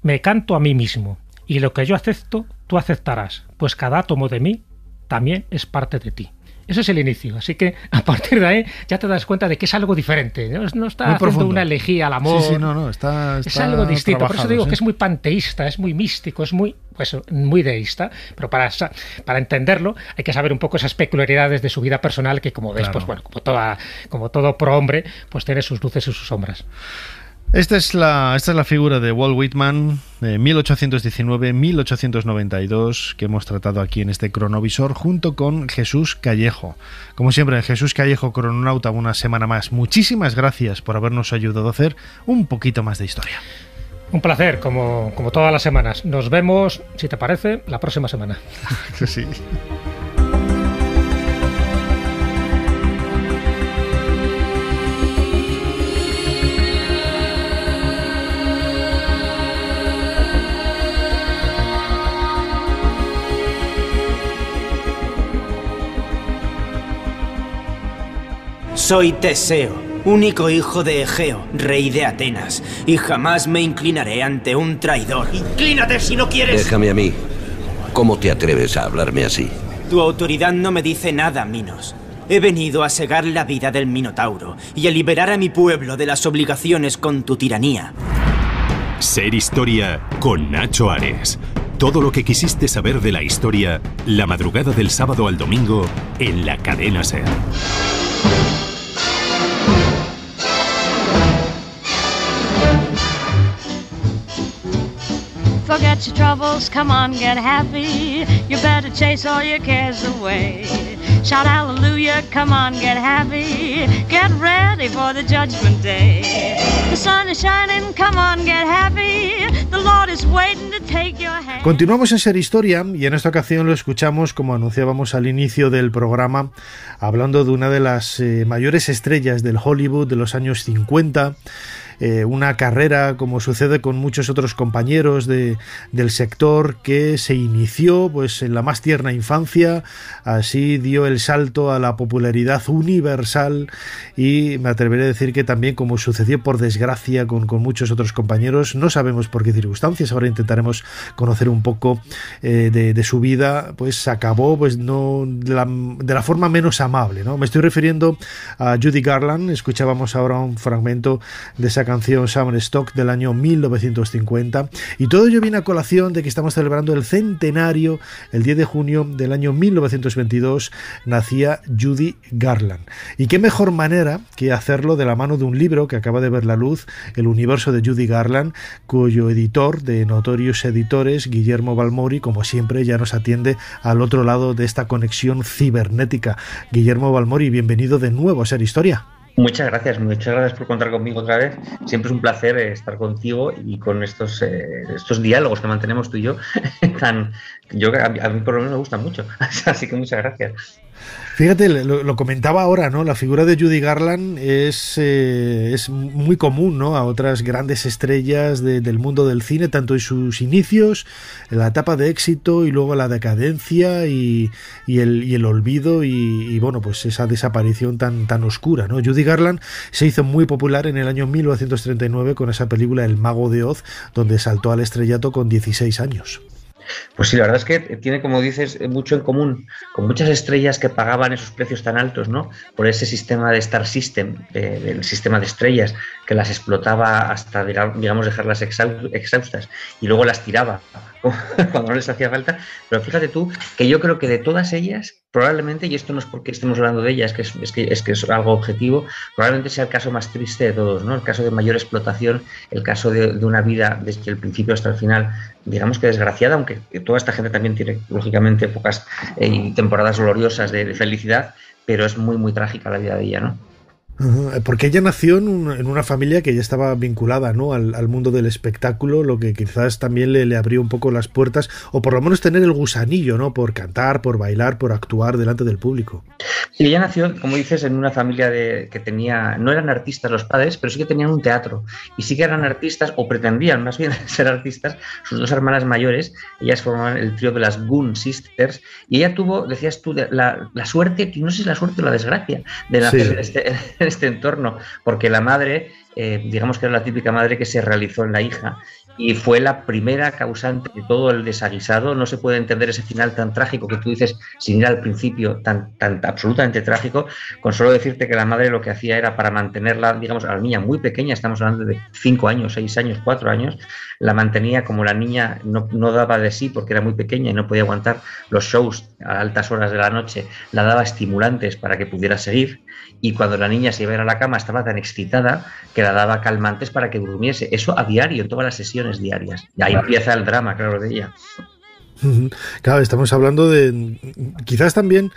Me canto a mí mismo, y lo que yo acepto, tú aceptarás, pues cada átomo de mí también es parte de ti. Ese es el inicio, así que a partir de ahí ya te das cuenta de que es algo diferente, no está haciendo una elegía al amor, es algo distinto, por eso digo que es muy panteísta, es muy místico, es muy deísta, pero para entenderlo hay que saber un poco esas peculiaridades de su vida personal que, como ves, pues bueno, como todo prohombre, pues tiene sus luces y sus sombras. Esta es la figura de Walt Whitman de 1819-1892 que hemos tratado aquí en este cronovisor junto con Jesús Callejo. Como siempre, Jesús Callejo, crononauta, una semana más. Muchísimas gracias por habernos ayudado a hacer un poquito más de historia. Un placer, como todas las semanas. Nos vemos, si te parece, la próxima semana. Sí. Soy Teseo, único hijo de Egeo, rey de Atenas, y jamás me inclinaré ante un traidor. ¡Inclínate si no quieres! Déjame a mí. ¿Cómo te atreves a hablarme así? Tu autoridad no me dice nada, Minos. He venido a segar la vida del Minotauro y a liberar a mi pueblo de las obligaciones con tu tiranía. Ser Historia con Nacho Ares. Todo lo que quisiste saber de la historia, la madrugada del sábado al domingo en la cadena SER. Forget your troubles, come on, get happy. You better chase all your cares away. Shout hallelujah, come on, get happy. Get ready for the judgment day. The sun is shining, come on, get happy. The Lord is waiting to take your hand. Continuamos en Ser Historia y en esta ocasión lo escuchamos, como anunciábamos al inicio del programa, hablando de una de las mayores estrellas del Hollywood de los años 50. Una carrera, como sucede con muchos otros compañeros del sector, que se inició pues en la más tierna infancia, así dio el salto a la popularidad universal y me atreveré a decir que también, como sucedió por desgracia con muchos otros compañeros, no sabemos por qué circunstancias, ahora intentaremos conocer un poco de su vida, pues acabó pues no de la forma menos amable, ¿no? Me estoy refiriendo a Judy Garland. Escuchábamos ahora un fragmento de esa canción Summer Stock del año 1950, y todo ello viene a colación de que estamos celebrando el centenario. El 10 de junio del año 1922 nacía Judy Garland, y qué mejor manera que hacerlo de la mano de un libro que acaba de ver la luz, El universo de Judy Garland, cuyo editor de Notorious Editores, Guillermo Balmori, como siempre ya nos atiende al otro lado de esta conexión cibernética. Guillermo Balmori, bienvenido de nuevo a Ser Historia. Muchas gracias por contar conmigo otra vez. Siempre es un placer estar contigo y con estos diálogos que mantenemos tú y yo. A mí por lo menos me gustan mucho, así que muchas gracias. Fíjate, lo comentaba ahora, ¿no? La figura de Judy Garland es muy común, ¿no? A otras grandes estrellas del mundo del cine, tanto en sus inicios, en la etapa de éxito y luego la decadencia y el olvido y bueno, pues esa desaparición tan oscura, ¿no? Judy Garland se hizo muy popular en el año 1939 con esa película El Mago de Oz, donde saltó al estrellato con 16 años. Pues sí, la verdad es que tiene, como dices, mucho en común con muchas estrellas que pagaban esos precios tan altos, ¿no? Por ese sistema de Star System, del sistema de estrellas, que las explotaba hasta, digamos, dejarlas exhaustas y luego las tiraba cuando no les hacía falta. Pero fíjate tú que yo creo que de todas ellas, probablemente, y esto no es porque estemos hablando de ella, es que es algo objetivo, probablemente sea el caso más triste de todos, ¿no? El caso de mayor explotación, el caso de una vida desde el principio hasta el final, digamos que desgraciada, aunque toda esta gente también tiene, lógicamente, épocas y temporadas gloriosas de felicidad, pero es muy, muy trágica la vida de ella, ¿no? Porque ella nació en una familia que ya estaba vinculada, ¿no? al mundo del espectáculo, lo que quizás también le abrió un poco las puertas, o por lo menos tener el gusanillo, ¿no? Por cantar, por bailar, por actuar delante del público. Sí, ella nació, como dices, en una familia que tenía, no eran artistas los padres, pero sí que tenían un teatro, y sí que eran artistas, o pretendían más bien ser artistas, sus dos hermanas mayores. Ellas formaban el trío de las Gun Sisters, y ella tuvo, decías tú, la suerte, no sé si la suerte o la desgracia, de nacer en este entorno, porque la madre, digamos que era la típica madre que se realizó en la hija y fue la primera causante de todo el desaguisado. No se puede entender ese final tan trágico que tú dices sin ir al principio, tan absolutamente trágico, con solo decirte que la madre lo que hacía era, para mantenerla, digamos, a la niña muy pequeña, estamos hablando de 5 años, 6 años, 4 años, la mantenía, como la niña no daba de sí porque era muy pequeña y no podía aguantar los shows a altas horas de la noche, la daba estimulantes para que pudiera seguir, y cuando la niña se iba a ir a la cama estaba tan excitada que la daba calmantes para que durmiese. Eso a diario, en todas las sesiones diarias. Y ahí empieza el drama, claro, de ella. Claro, estamos hablando de quizás también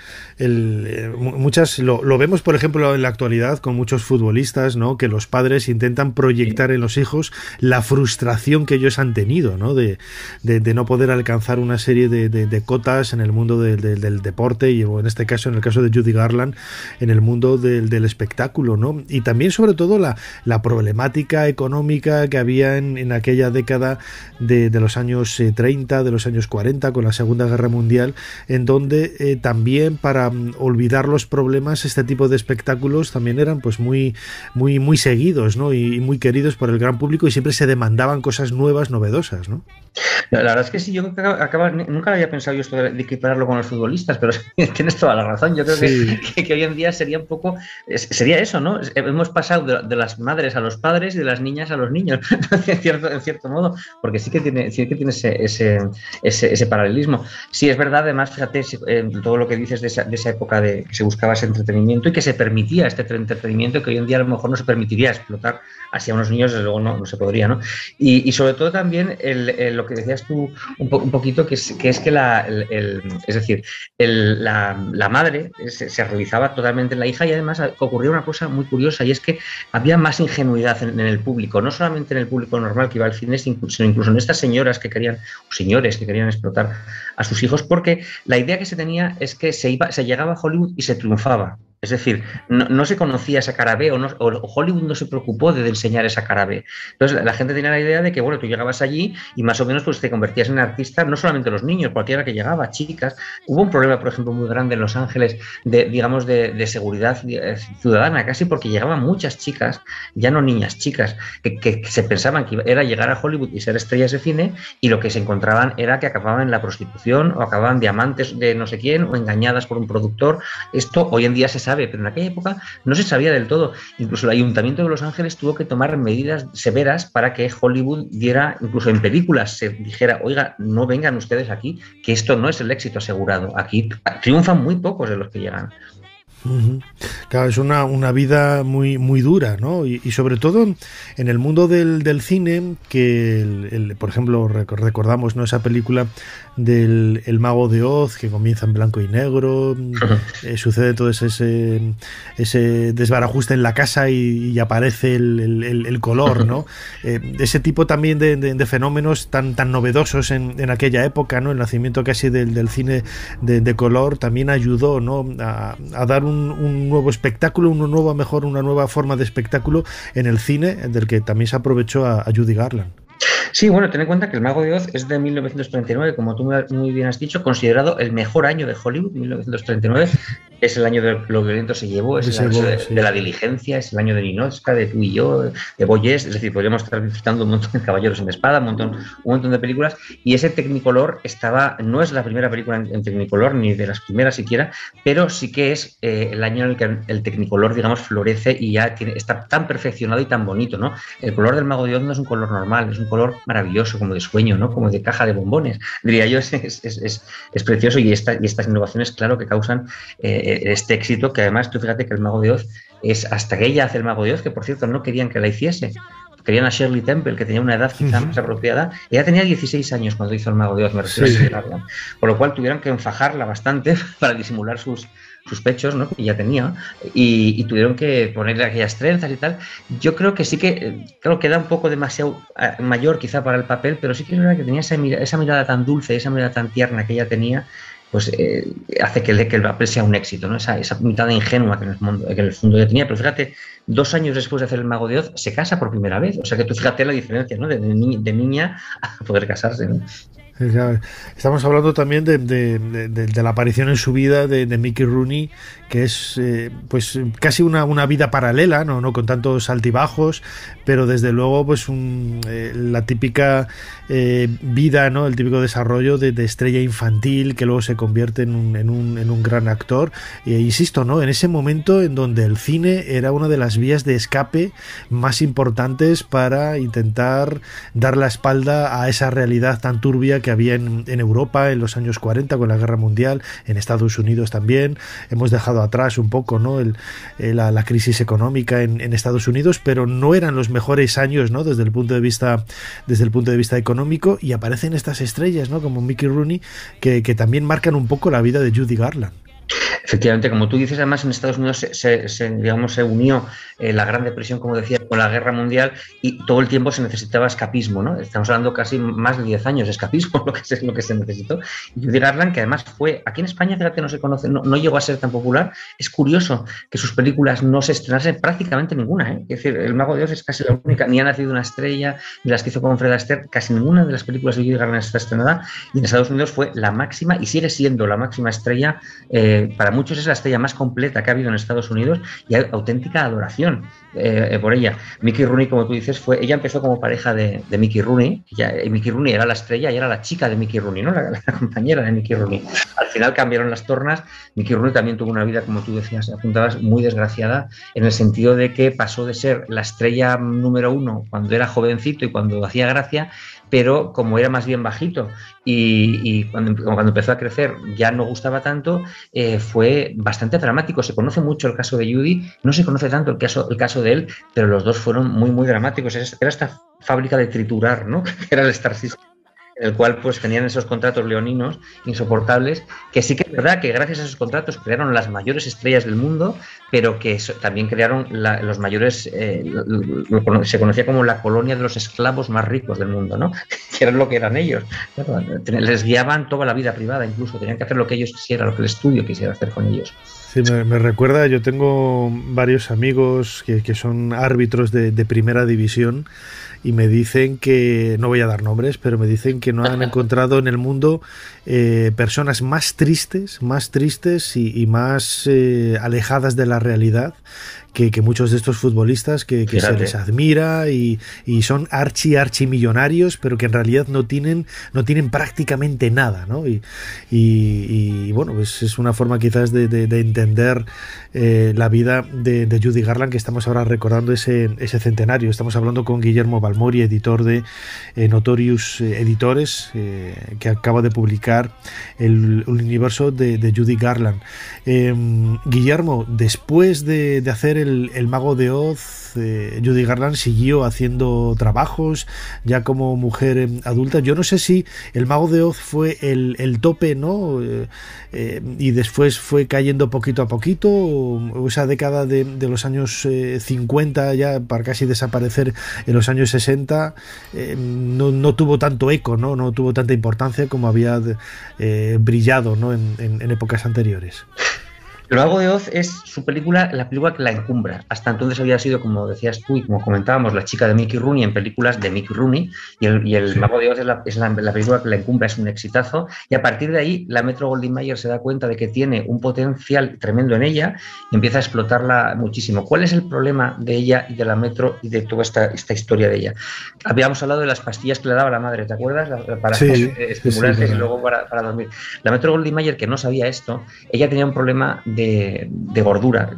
muchas lo vemos, por ejemplo, en la actualidad con muchos futbolistas, ¿no? Que los padres intentan proyectar en los hijos la frustración que ellos han tenido, ¿no? De no poder alcanzar una serie de cotas en el mundo del deporte, y en este caso, en el caso de Judy Garland, en el mundo del espectáculo, ¿no? Y también, sobre todo, la problemática económica que había en aquella década de los años 30, de los años 40, con la Segunda Guerra Mundial, en donde también, para olvidar los problemas, este tipo de espectáculos también eran pues muy seguidos, ¿no? Y muy queridos por el gran público, y siempre se demandaban cosas nuevas, novedosas, ¿no? La verdad es que sí, yo nunca había pensado yo esto de equipararlo con los futbolistas, pero tienes toda la razón. Yo creo que hoy en día sería un poco, sería eso, ¿no? Hemos pasado de las madres a los padres y de las niñas a los niños, en cierto modo, porque sí que tiene ese paralelismo. Sí, es verdad, además, fíjate, todo lo que dices de esa época de que se buscaba ese entretenimiento y que se permitía este entretenimiento, que hoy en día a lo mejor no se permitiría explotar hacia unos niños, desde luego no se podría, ¿no? Y sobre todo también lo que decías tú un poquito, que es que la madre se realizaba totalmente en la hija, y además ocurría una cosa muy curiosa, y es que había más ingenuidad en el público, no solamente en el público normal que iba al cine, sino incluso en estas señoras que querían, o señores que querían explotar a sus hijos, porque la idea que se tenía es que se llegaba a Hollywood y se triunfaba. Es decir, no se conocía esa cara B, o Hollywood no se preocupó de enseñar esa cara B. Entonces la gente tenía la idea de que, bueno, tú llegabas allí y más o menos pues te convertías en artista, no solamente los niños, cualquiera que llegaba, chicas. Hubo un problema, por ejemplo, muy grande en Los Ángeles de seguridad ciudadana, casi, porque llegaban muchas chicas, ya no niñas, chicas, que se pensaban que era llegar a Hollywood y ser estrellas de cine, y lo que se encontraban era que acababan en la prostitución, o acababan de amantes de no sé quién, o engañadas por un productor. Esto hoy en día se sabe, pero en aquella época no se sabía del todo. Incluso el Ayuntamiento de Los Ángeles tuvo que tomar medidas severas para que Hollywood diera, incluso en películas, se dijera: oiga, no vengan ustedes aquí, que esto no es el éxito asegurado. Aquí triunfan muy pocos de los que llegan. Claro, es una vida muy dura, ¿no? Y sobre todo en el mundo del cine, que por ejemplo recordamos, ¿no?, esa película del El Mago de Oz, que comienza en blanco y negro, sucede todo ese desbarajuste en la casa y aparece el color, ¿no? Ese tipo también de fenómenos tan novedosos en aquella época, ¿no? El nacimiento casi del cine de color también ayudó, ¿no? a dar un nuevo espectáculo, una nueva forma de espectáculo en el cine, del que también se aprovechó a Judy Garland. Sí, bueno, ten en cuenta que El Mago de Oz es de 1939, como tú muy bien has dicho, considerado el mejor año de Hollywood. 1939 es el año de Lo violento se llevó, es el año de La diligencia, es el año de Ninotchka, de Tú y yo, de Boyes, es decir, podríamos estar disfrutando un montón de Caballeros en Espada, un montón de películas, y ese Technicolor no es la primera película en Technicolor, ni de las primeras siquiera, pero sí que es el año en el que el Technicolor, digamos, florece y ya está tan perfeccionado y tan bonito, ¿no? El color del Mago de Oz no es un color normal, es un color maravilloso, como de sueño, ¿no? Como de caja de bombones, diría yo. Es precioso, y estas innovaciones, claro, que causan este éxito, que además tú fíjate que El Mago de Oz es hasta que ella hace El Mago de Oz, que por cierto no querían que la hiciese, querían a Shirley Temple, que tenía una edad quizá más apropiada. Ella tenía 16 años cuando hizo El Mago de Oz, me refiero a Judy Garland, por lo cual tuvieron que enfajarla bastante para disimular sus pechos, ¿no? Que ya tenía, y tuvieron que ponerle aquellas trenzas y tal. Yo creo que sí que, claro, queda un poco demasiado mayor quizá para el papel, pero sí que es verdad que tenía esa mirada tan dulce, esa mirada tan tierna que ella tenía, pues hace que el papel sea un éxito, ¿no? Esa mitad ingenua que en el fondo ya tenía. Pero fíjate, 2 años después de hacer El Mago de Oz, se casa por primera vez. O sea que tú fíjate la diferencia, ¿no? De niña a poder casarse, ¿no? Estamos hablando también de la aparición en su vida de Mickey Rooney, que es pues casi una vida paralela, no con tantos altibajos, pero desde luego pues la típica vida, ¿no? El típico desarrollo de estrella infantil que luego se convierte en un gran actor. Insisto, ¿no? En ese momento en donde el cine era una de las vías de escape más importantes para intentar dar la espalda a esa realidad tan turbia que había en Europa en los años 40 con la Guerra Mundial, en Estados Unidos también. Hemos dejado atrás un poco, ¿no? la crisis económica en Estados Unidos, pero no eran los mejores años, ¿no? desde el punto de vista económico, y aparecen estas estrellas, ¿no? Como Mickey Rooney, que también marcan un poco la vida de Judy Garland. Efectivamente, como tú dices, además en Estados Unidos se unió la Gran Depresión, como decía, con la Guerra Mundial, y todo el tiempo se necesitaba escapismo, ¿no? Estamos hablando casi más de 10 años de escapismo, lo que se necesitó. Y Judy Garland, que además fue, aquí en España, fíjate, no se conoce, no llegó a ser tan popular. Es curioso que sus películas no se estrenasen prácticamente ninguna, ¿eh? Es decir, El Mago de Oz es casi la única, ni Ha nacido una estrella, ni las que hizo con Fred Astaire, casi ninguna de las películas de Judy Garland está estrenada, y en Estados Unidos fue la máxima, y sigue siendo la máxima estrella. Para muchos es la estrella más completa que ha habido en Estados Unidos, y hay auténtica adoración por ella. Mickey Rooney, como tú dices, ella empezó como pareja de Mickey Rooney, y Mickey Rooney era la estrella y era la chica de Mickey Rooney, ¿no? La compañera de Mickey Rooney. Al final cambiaron las tornas. Mickey Rooney también tuvo una vida, como tú decías, apuntabas, muy desgraciada, en el sentido de que pasó de ser la estrella número 1 cuando era jovencito y cuando hacía gracia, pero como era más bien bajito y cuando empezó a crecer ya no gustaba tanto, fue bastante dramático. Se conoce mucho el caso de Judy, no se conoce tanto el caso de él, pero los dos fueron muy, muy dramáticos. Era esta fábrica de triturar, ¿no? Era el Star System, en el cual pues tenían esos contratos leoninos insoportables, que sí que es verdad que gracias a esos contratos crearon las mayores estrellas del mundo, pero que también crearon los mayores, se conocía como la colonia de los esclavos más ricos del mundo, ¿no? Que era lo que eran ellos. Les guiaban toda la vida privada, incluso tenían que hacer lo que ellos quisieran, lo que el estudio quisiera hacer con ellos. Sí, me recuerda, yo tengo varios amigos que son árbitros de primera división, y me dicen que, no voy a dar nombres, pero me dicen que no han encontrado en el mundo personas más tristes y más alejadas de la realidad que muchos de estos futbolistas que se les admira y son archimillonarios, pero que en realidad no tienen prácticamente nada, ¿no? Y bueno, pues es una forma quizás de entender la vida de Judy Garland, que estamos ahora recordando ese centenario. Estamos hablando con Guillermo Balmori, editor de Notorious Editores, que acaba de publicar el universo de Judy Garland. Guillermo, después de hacer el Mago de Oz, Judy Garland siguió haciendo trabajos ya como mujer adulta. Yo no sé si el Mago de Oz fue el tope, ¿no? Y después fue cayendo poquito a poquito, o esa década de los años 50 ya para casi desaparecer en los años 60 no tuvo tanto eco, no tuvo tanta importancia como había brillado, ¿no? en épocas anteriores. El Mago de Oz es la película que la encumbra. Hasta entonces había sido, como decías tú y como comentábamos, la chica de Mickey Rooney en películas de Mickey Rooney, y el sí. Mago de Oz es la película que la encumbra, es un exitazo, y a partir de ahí la Metro-Goldwyn-Mayer se da cuenta de que tiene un potencial tremendo en ella y empieza a explotarla muchísimo. ¿Cuál es el problema de ella y de la Metro y de toda esta historia de ella? Habíamos hablado de las pastillas que le daba la madre, ¿te acuerdas? Para estimulantes y luego para dormir. La Metro-Goldwyn-Mayer, que no sabía esto, ella tenía un problema de gordura,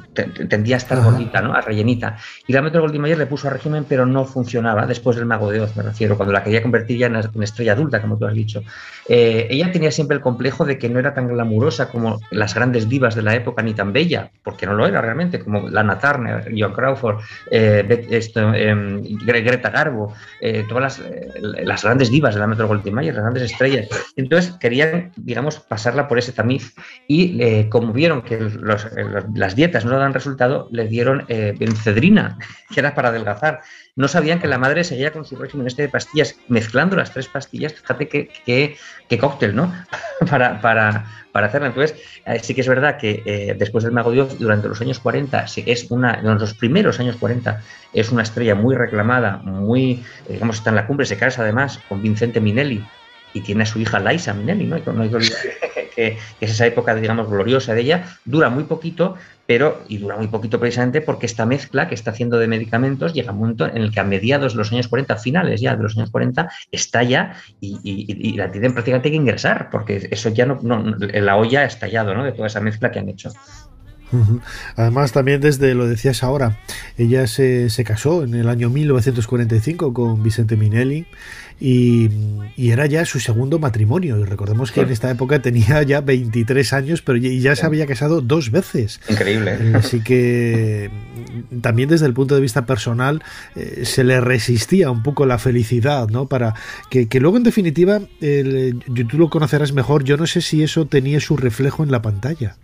tendía a estar gordita, ¿no? A rellenita. Y la Metro-Goldwyn-Mayer le puso a régimen, pero no funcionaba después del Mago de Oz, me refiero, cuando la quería convertir ya en estrella adulta, como tú has dicho. Ella tenía siempre el complejo de que no era tan glamurosa como las grandes divas de la época, ni tan bella, porque no lo era realmente, como Lana Turner, Joan Crawford, Greta Garbo, todas las grandes divas de la Metro-Goldwyn-Mayer, las grandes estrellas. Entonces querían, digamos, pasarla por ese tamiz y como vieron que las dietas no dan resultado, le dieron bencedrina, que era para adelgazar. No sabían que la madre seguía con su régimen de pastillas, mezclando las 3 pastillas. Fíjate qué cóctel, ¿no? para hacerla. Entonces, sí que es verdad que después del Mago de Oz, durante los años 40, en los primeros años 40, es una estrella muy reclamada, muy, digamos, está en la cumbre, se casa además con Vincente Minnelli y tiene a su hija Liza Minnelli, ¿no? No hay que olvidar que es esa época, digamos, gloriosa de ella. Dura muy poquito, dura muy poquito precisamente porque esta mezcla que está haciendo de medicamentos llega a un momento en el que a mediados de los años 40, finales ya de los años 40, estalla y la tienen prácticamente que ingresar, porque eso ya la olla ha estallado, ¿no? De toda esa mezcla que han hecho. Además, también lo decías ahora, ella se casó en el año 1945 con Vincente Minnelli y era ya su segundo matrimonio, y recordemos que en esta época tenía ya 23 años, pero ya se había casado 2 veces. Increíble. Así que también desde el punto de vista personal se le resistía un poco la felicidad, ¿no? Para que luego, en definitiva, tú lo conocerás mejor, yo no sé si eso tenía su reflejo en la pantalla.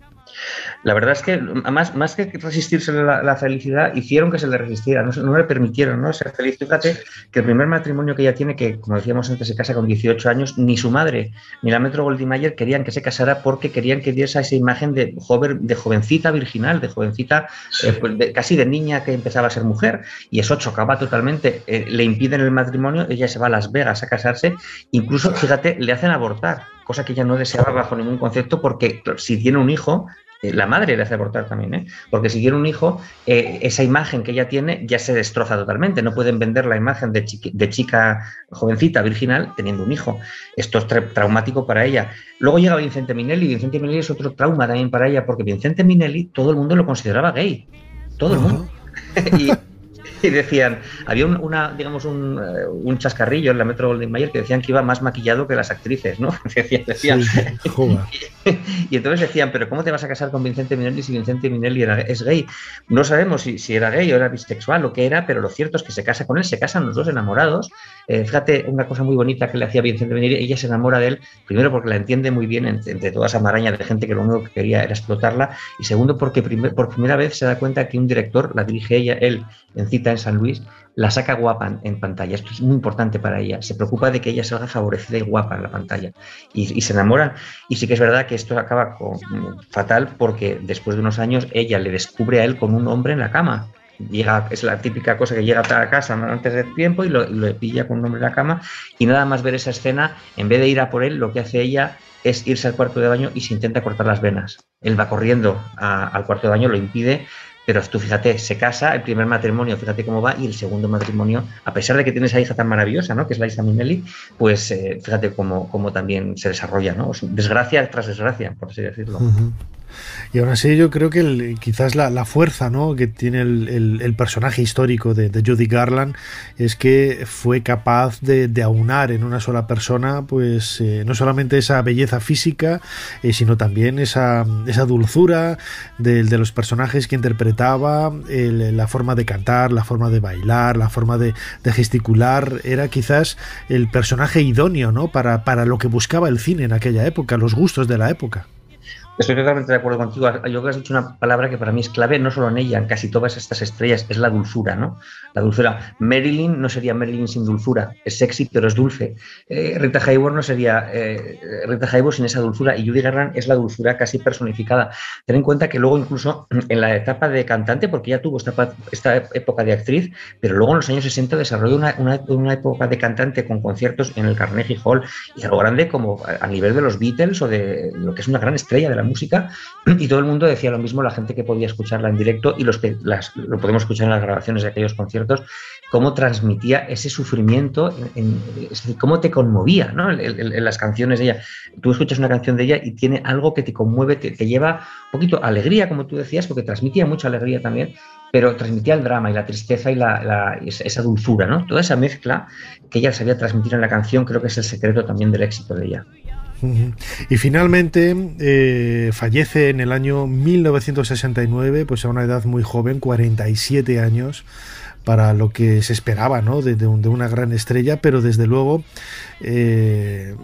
La verdad es que más que resistirse la felicidad, hicieron que se le resistiera, no le permitieron, ¿no?, ser feliz. Fíjate que el primer matrimonio que ella tiene, que como decíamos antes se casa con 18 años, ni su madre ni la Metro-Goldwyn-Mayer querían que se casara porque querían que diese esa imagen de jovencita virginal, de jovencita casi de niña que empezaba a ser mujer, y eso chocaba totalmente. Le impiden el matrimonio, ella se va a Las Vegas a casarse, incluso, fíjate, le hacen abortar, cosa que ella no deseaba bajo ningún concepto, porque si tiene un hijo, la madre le hace abortar también, porque si tiene un hijo, esa imagen que ella tiene ya se destroza totalmente. No pueden vender la imagen de chica jovencita, virginal, teniendo un hijo. Esto es traumático para ella. Luego llega Vincente Minnelli. Vincente Minnelli es otro trauma también para ella, porque Vincente Minnelli todo el mundo lo consideraba gay. Todo el mundo. Y decían, había un chascarrillo en la Metro-Goldwyn-Mayer que decían que iba más maquillado que las actrices, ¿no? Decían. Sí, y entonces decían, pero ¿cómo te vas a casar con Vincente Minnelli si Vincente Minnelli es gay? No sabemos si era gay o era bisexual o qué era, pero lo cierto es que se casa con él, se casan los dos enamorados. Fíjate, una cosa muy bonita que le hacía Vincente Minnelli, ella se enamora de él, primero porque la entiende muy bien entre toda esa maraña de gente que lo único que quería era explotarla, y segundo porque por primera vez se da cuenta que un director, la dirige él en Cita en San Luis, la saca guapa en pantalla. Esto es muy importante para ella. Se preocupa de que ella salga favorecida y guapa en la pantalla. Y se enamoran. Y sí que es verdad que esto acaba fatal, porque después de unos años ella le descubre a él con un hombre en la cama. Es la típica cosa que llega a casa antes del tiempo y lo pilla con un hombre en la cama, y nada más ver esa escena, en vez de ir a por él, lo que hace ella es irse al cuarto de baño y se intenta cortar las venas. Él va corriendo al cuarto de baño, lo impide. Pero tú fíjate, se casa, el primer matrimonio, fíjate cómo va, y el segundo matrimonio, a pesar de que tiene esa hija tan maravillosa, ¿no?, que es Liza Minnelli, pues fíjate cómo también se desarrolla, ¿no? Desgracia tras desgracia, por así decirlo. Y aún así yo creo que quizás la fuerza, ¿no?, que tiene el personaje histórico de Judy Garland es que fue capaz de aunar en una sola persona, pues no solamente esa belleza física, sino también esa dulzura de los personajes que interpretaba, la forma de cantar, la forma de bailar, la forma de gesticular. Era quizás el personaje idóneo, ¿no?, para lo que buscaba el cine en aquella época, los gustos de la época. Estoy totalmente de acuerdo contigo. Yo creo que has dicho una palabra que para mí es clave, no solo en ella, en casi todas estas estrellas, es la dulzura, ¿no? La dulzura. Marilyn no sería Marilyn sin dulzura, es sexy pero es dulce. Rita Hayworth no sería Rita Hayworth sin esa dulzura, y Judy Garland es la dulzura casi personificada. Ten en cuenta que luego incluso en la etapa de cantante, porque ella tuvo esta época de actriz, pero luego en los años 60 desarrolló una época de cantante con conciertos en el Carnegie Hall y a lo grande como a nivel de los Beatles o de lo que es una gran estrella de la música, y todo el mundo decía lo mismo, la gente que podía escucharla en directo y los que lo podemos escuchar en las grabaciones de aquellos conciertos, cómo transmitía ese sufrimiento, es decir, cómo te conmovía, ¿no?, en las canciones de ella. Tú escuchas una canción de ella y tiene algo que te conmueve, te lleva un poquito alegría, como tú decías, porque transmitía mucha alegría también, pero transmitía el drama y la tristeza y esa dulzura, ¿no? Toda esa mezcla que ella sabía transmitir en la canción, creo que es el secreto también del éxito de ella. Y finalmente fallece en el año 1969, pues a una edad muy joven, 47 años, para lo que se esperaba, ¿no?, de una gran estrella, pero desde luego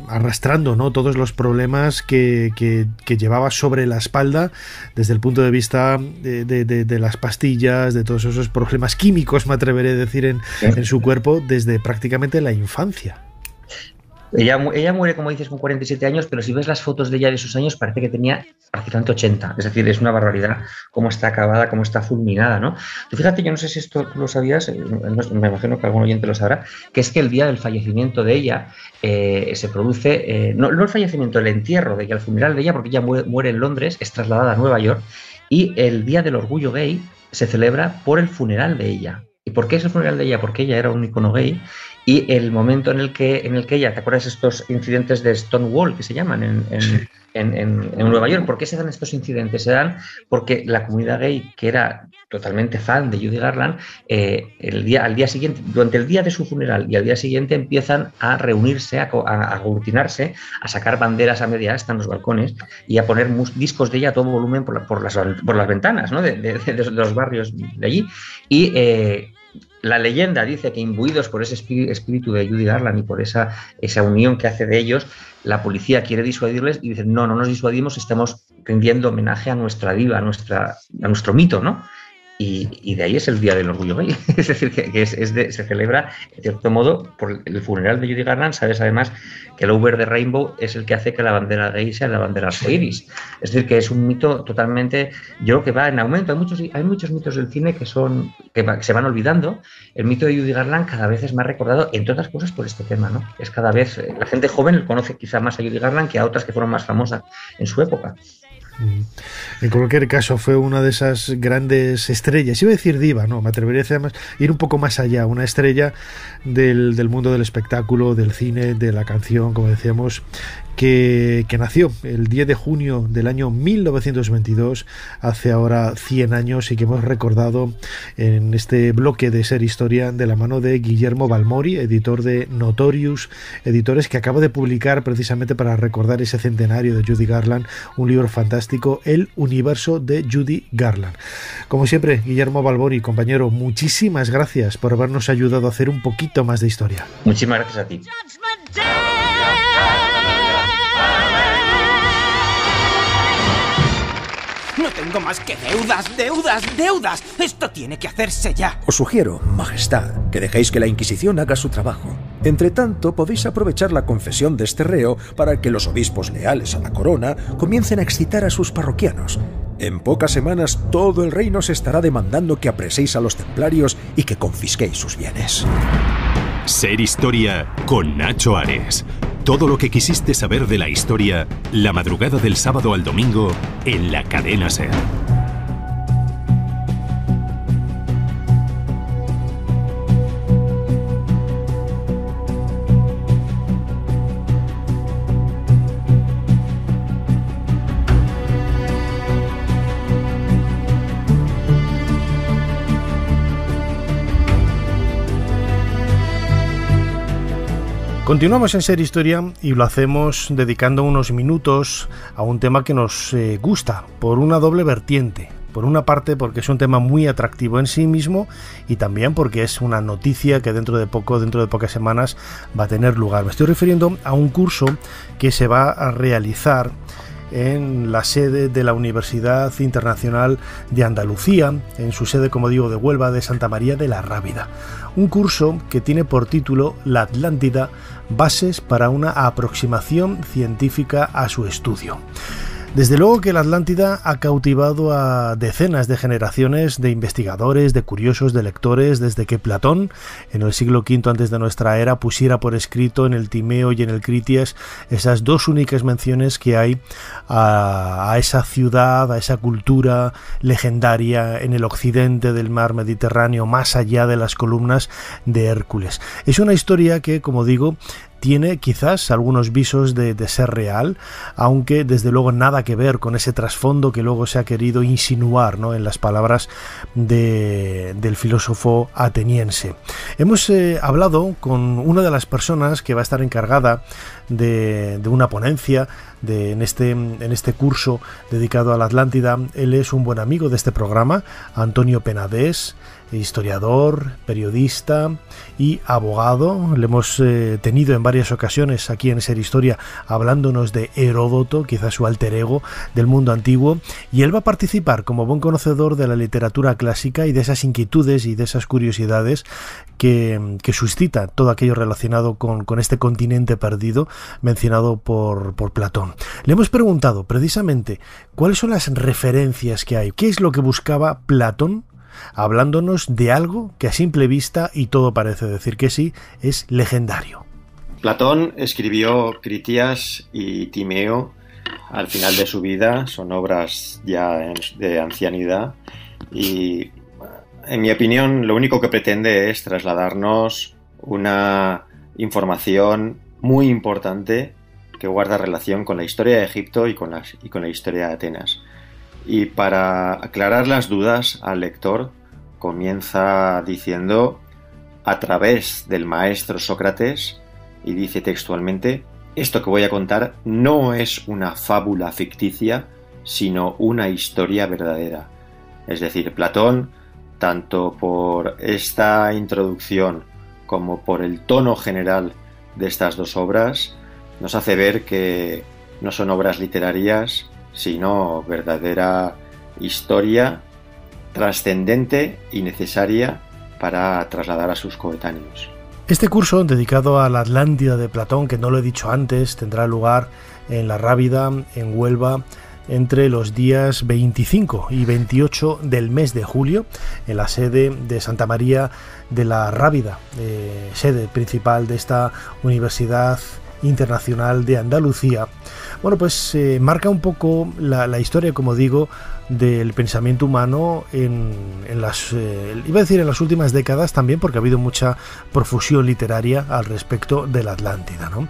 arrastrando, ¿no?, todos los problemas que llevaba sobre la espalda desde el punto de vista de las pastillas, de todos esos problemas químicos, me atreveré a decir, en su cuerpo desde prácticamente la infancia. Ella muere, como dices, con 47 años, pero si ves las fotos de ella de esos años parece que tenía prácticamente 80. Es decir, es una barbaridad cómo está acabada, cómo está fulminada, ¿no? Tú fíjate, yo no sé si esto tú lo sabías, me imagino que algún oyente lo sabrá, que es que el día del fallecimiento de ella se produce, no el fallecimiento, el entierro de ella, el funeral de ella, porque ella muere en Londres, es trasladada a Nueva York, y el Día del Orgullo Gay se celebra por el funeral de ella. ¿Y por qué es el funeral de ella? Porque ella era un icono gay, y el momento en el que ella, ¿te acuerdas de estos incidentes de Stonewall que se llaman en Nueva York? ¿Por qué se dan estos incidentes? Se dan porque la comunidad gay, que era totalmente fan de Judy Garland, al día siguiente, durante el día de su funeral y al día siguiente, empiezan a reunirse, a aglutinarse, a sacar banderas a media asta en los balcones y a poner discos de ella a todo volumen por las ventanas, ¿no?, de los barrios de allí. Y la leyenda dice que, imbuidos por ese espíritu de Judy Garland y por esa unión que hace de ellos, la policía quiere disuadirles y dicen, no nos disuadimos, estamos rindiendo homenaje a nuestra diva, a nuestro mito, ¿no? Y de ahí es el Día del Orgullo Gay. Es decir, que se celebra, de cierto modo, por el funeral de Judy Garland. Sabes además que el Over the Rainbow es el que hace que la bandera gay sea la bandera arcoíris. Es decir, que es un mito totalmente, yo creo que va en aumento. Hay muchos mitos del cine que se van olvidando. El mito de Judy Garland cada vez es más recordado, entre otras cosas, por este tema, ¿no? Es cada vez, la gente joven conoce quizá más a Judy Garland que a otras que fueron más famosas en su época. En cualquier caso, fue una de esas grandes estrellas, iba a decir diva, no, me atrevería a ir un poco más allá, una estrella del mundo del espectáculo, del cine, de la canción, como decíamos, que nació el 10 de junio del año 1922, hace ahora 100 años, y que hemos recordado en este bloque de Ser Historia de la mano de Guillermo Balmori, editor de Notorious Editores, que acaba de publicar precisamente para recordar ese centenario de Judy Garland un libro fantástico, El universo de Judy Garland. Como siempre, Guillermo Balmori, compañero, muchísimas gracias por habernos ayudado a hacer un poquito más de historia. Muchísimas gracias a ti. No tengo más que deudas. Esto tiene que hacerse ya. Os sugiero, Majestad, que dejéis que la Inquisición haga su trabajo. Entre tanto, podéis aprovechar la confesión de este reo para que los obispos leales a la corona comiencen a excitar a sus parroquianos. En pocas semanas todo el reino se estará demandando que apreséis a los templarios y que confisquéis sus bienes. Ser Historia con Nacho Ares. Todo lo que quisiste saber de la historia, la madrugada del sábado al domingo en la cadena SER. Continuamos en Ser Historia y lo hacemos dedicando unos minutos a un tema que nos gusta por una doble vertiente. Por una parte, porque es un tema muy atractivo en sí mismo, y también porque es una noticia que dentro de pocas semanas va a tener lugar. Me estoy refiriendo a un curso que se va a realizar en la sede de la Universidad Internacional de Andalucía, en su sede, como digo, de Huelva, de Santa María de la Rábida. Un curso que tiene por título La Atlántida, bases para una aproximación científica a su estudio. Desde luego que la Atlántida ha cautivado a decenas de generaciones de investigadores, de curiosos, de lectores, desde que Platón, en el siglo V antes de nuestra era, pusiera por escrito en el Timeo y en el Critias esas dos únicas menciones que hay a esa ciudad, a esa cultura legendaria en el occidente del mar Mediterráneo, más allá de las columnas de Hércules. Es una historia que, como digo, tiene quizás algunos visos de ser real, aunque desde luego nada que ver con ese trasfondo que luego se ha querido insinuar, ¿no?, en las palabras del filósofo ateniense. Hemos hablado con una de las personas que va a estar encargada de una ponencia en este curso dedicado a la Atlántida. Él es un buen amigo de este programa, Antonio Penades, historiador, periodista y abogado. Le hemos tenido en varias ocasiones aquí en Ser Historia hablándonos de Heródoto, quizás su alter ego del mundo antiguo, y él va a participar como buen conocedor de la literatura clásica y de esas inquietudes y de esas curiosidades que suscita todo aquello relacionado con este continente perdido mencionado por Platón. Le hemos preguntado precisamente cuáles son las referencias que hay, qué es lo que buscaba Platón, hablándonos de algo que a simple vista, y todo parece decir que sí, es legendario. Platón escribió Critias y Timeo al final de su vida, son obras ya de ancianidad, y en mi opinión lo único que pretende es trasladarnos una información muy importante que guarda relación con la historia de Egipto y con la historia de Atenas. Y para aclarar las dudas al lector, comienza diciendo, a través del maestro Sócrates, y dice textualmente, esto que voy a contar no es una fábula ficticia, sino una historia verdadera. Es decir, Platón, tanto por esta introducción como por el tono general de estas dos obras, nos hace ver que no son obras literarias, sino verdadera historia trascendente y necesaria para trasladar a sus coetáneos. Este curso, dedicado a la Atlántida de Platón, que no lo he dicho antes, tendrá lugar en la Rábida, en Huelva, entre los días 25 y 28 del mes de julio, en la sede de Santa María de la Rábida, sede principal de esta Universidad Internacional de Andalucía. Bueno, pues marca un poco la historia, como digo, del pensamiento humano en las últimas décadas también, porque ha habido mucha profusión literaria al respecto de la Atlántida, ¿no?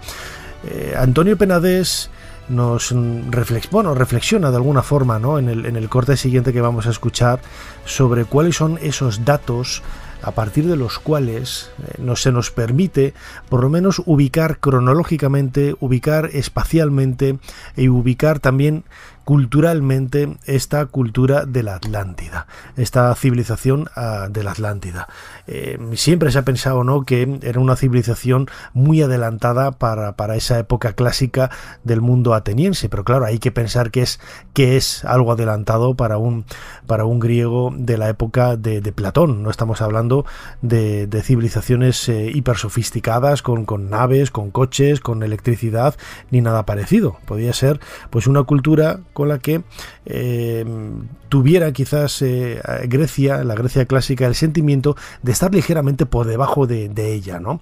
Antonio Penades nos reflexiona de alguna forma, ¿no?, en el corte siguiente que vamos a escuchar, sobre cuáles son esos datos a partir de los cuales se nos permite por lo menos ubicar cronológicamente, ubicar espacialmente y ubicar también culturalmente esta cultura de la Atlántida, esta civilización de la Atlántida. Siempre se ha pensado, ¿no?, que era una civilización muy adelantada para esa época clásica del mundo ateniense, pero claro, hay que pensar que es algo adelantado para un griego de la época de Platón. No estamos hablando de civilizaciones hiper sofisticadas con naves, con coches, con electricidad, ni nada parecido. Podía ser pues una cultura con la que tuviera quizás Grecia, la Grecia clásica, el sentimiento de estar ligeramente por debajo de ella, ¿no?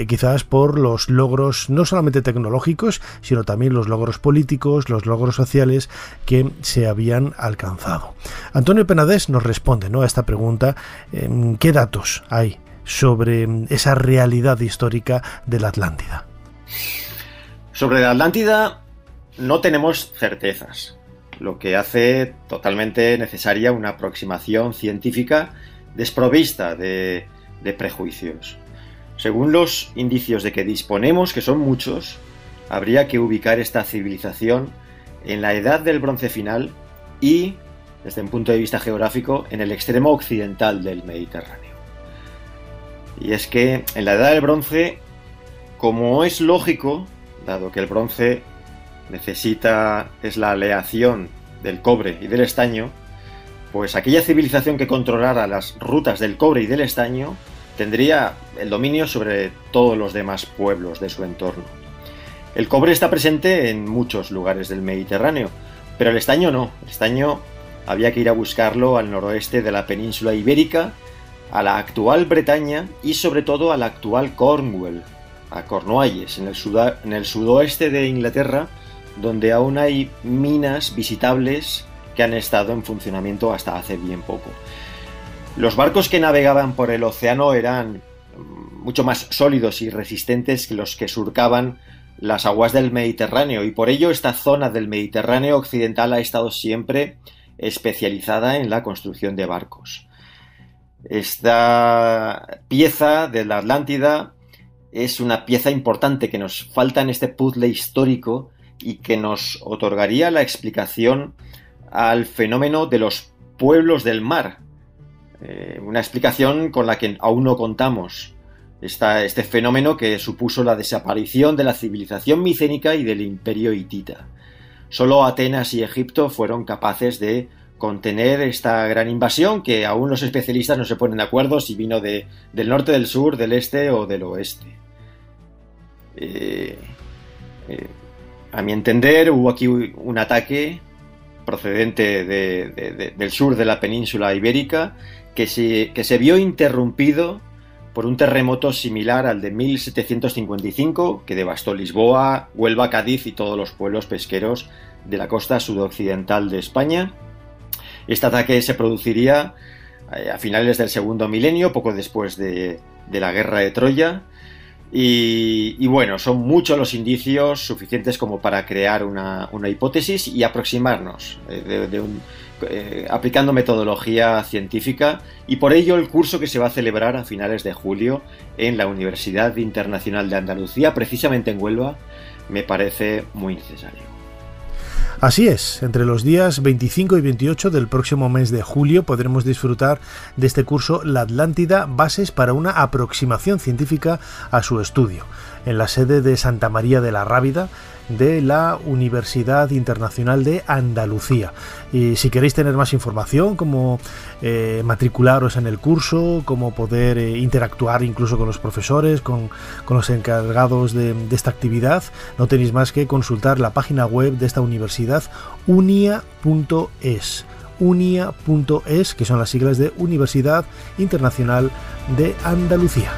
Quizás por los logros no solamente tecnológicos, sino también los logros políticos, los logros sociales que se habían alcanzado. Antonio Penades nos responde, ¿no?, a esta pregunta: ¿qué datos hay sobre esa realidad histórica de la Atlántida? Sobre la Atlántida no tenemos certezas, lo que hace totalmente necesaria una aproximación científica desprovista de prejuicios. Según los indicios de que disponemos, que son muchos, habría que ubicar esta civilización en la Edad del Bronce final y, desde un punto de vista geográfico, en el extremo occidental del Mediterráneo. Y es que en la Edad del Bronce, como es lógico, dado que el bronce es la aleación del cobre y del estaño, pues aquella civilización que controlara las rutas del cobre y del estaño tendría el dominio sobre todos los demás pueblos de su entorno. El cobre está presente en muchos lugares del Mediterráneo, pero el estaño no. El estaño había que ir a buscarlo al noroeste de la península ibérica, a la actual Bretaña y sobre todo a la actual Cornwall, a Cornualles, en el sudoeste de Inglaterra, donde aún hay minas visitables que han estado en funcionamiento hasta hace bien poco. Los barcos que navegaban por el océano eran mucho más sólidos y resistentes que los que surcaban las aguas del Mediterráneo, y por ello esta zona del Mediterráneo occidental ha estado siempre especializada en la construcción de barcos. Esta pieza de la Atlántida es una pieza importante que nos falta en este puzzle histórico y que nos otorgaría la explicación al fenómeno de los pueblos del mar. Una explicación con la que aún no contamos. Este fenómeno que supuso la desaparición de la civilización micénica y del imperio hitita. Solo Atenas y Egipto fueron capaces de contener esta gran invasión, que aún los especialistas no se ponen de acuerdo si vino del norte, del sur, del este o del oeste. A mi entender, hubo aquí un ataque procedente del sur de la península ibérica que se vio interrumpido por un terremoto similar al de 1755 que devastó Lisboa, Huelva, Cádiz y todos los pueblos pesqueros de la costa sudoccidental de España. Este ataque se produciría a finales del segundo milenio, poco después de la guerra de Troya. Y bueno, son muchos los indicios suficientes como para crear una hipótesis y aproximarnos aplicando metodología científica, y por ello el curso que se va a celebrar a finales de julio en la Universidad Internacional de Andalucía, precisamente en Huelva, me parece muy necesario. Así es, entre los días 25 y 28 del próximo mes de julio podremos disfrutar de este curso La Atlántida, bases para una aproximación científica a su estudio, en la sede de Santa María de la Rábida de la Universidad Internacional de Andalucía. Y si queréis tener más información, como matricularos en el curso, cómo poder interactuar incluso con los profesores, con los encargados de esta actividad, no tenéis más que consultar la página web de esta universidad, unia.es. unia.es, que son las siglas de Universidad Internacional de Andalucía.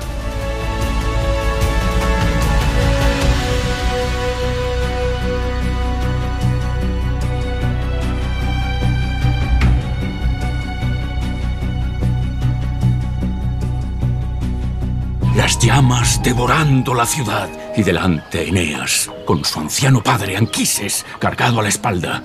Las llamas devorando la ciudad, y delante Eneas, con su anciano padre Anquises cargado a la espalda,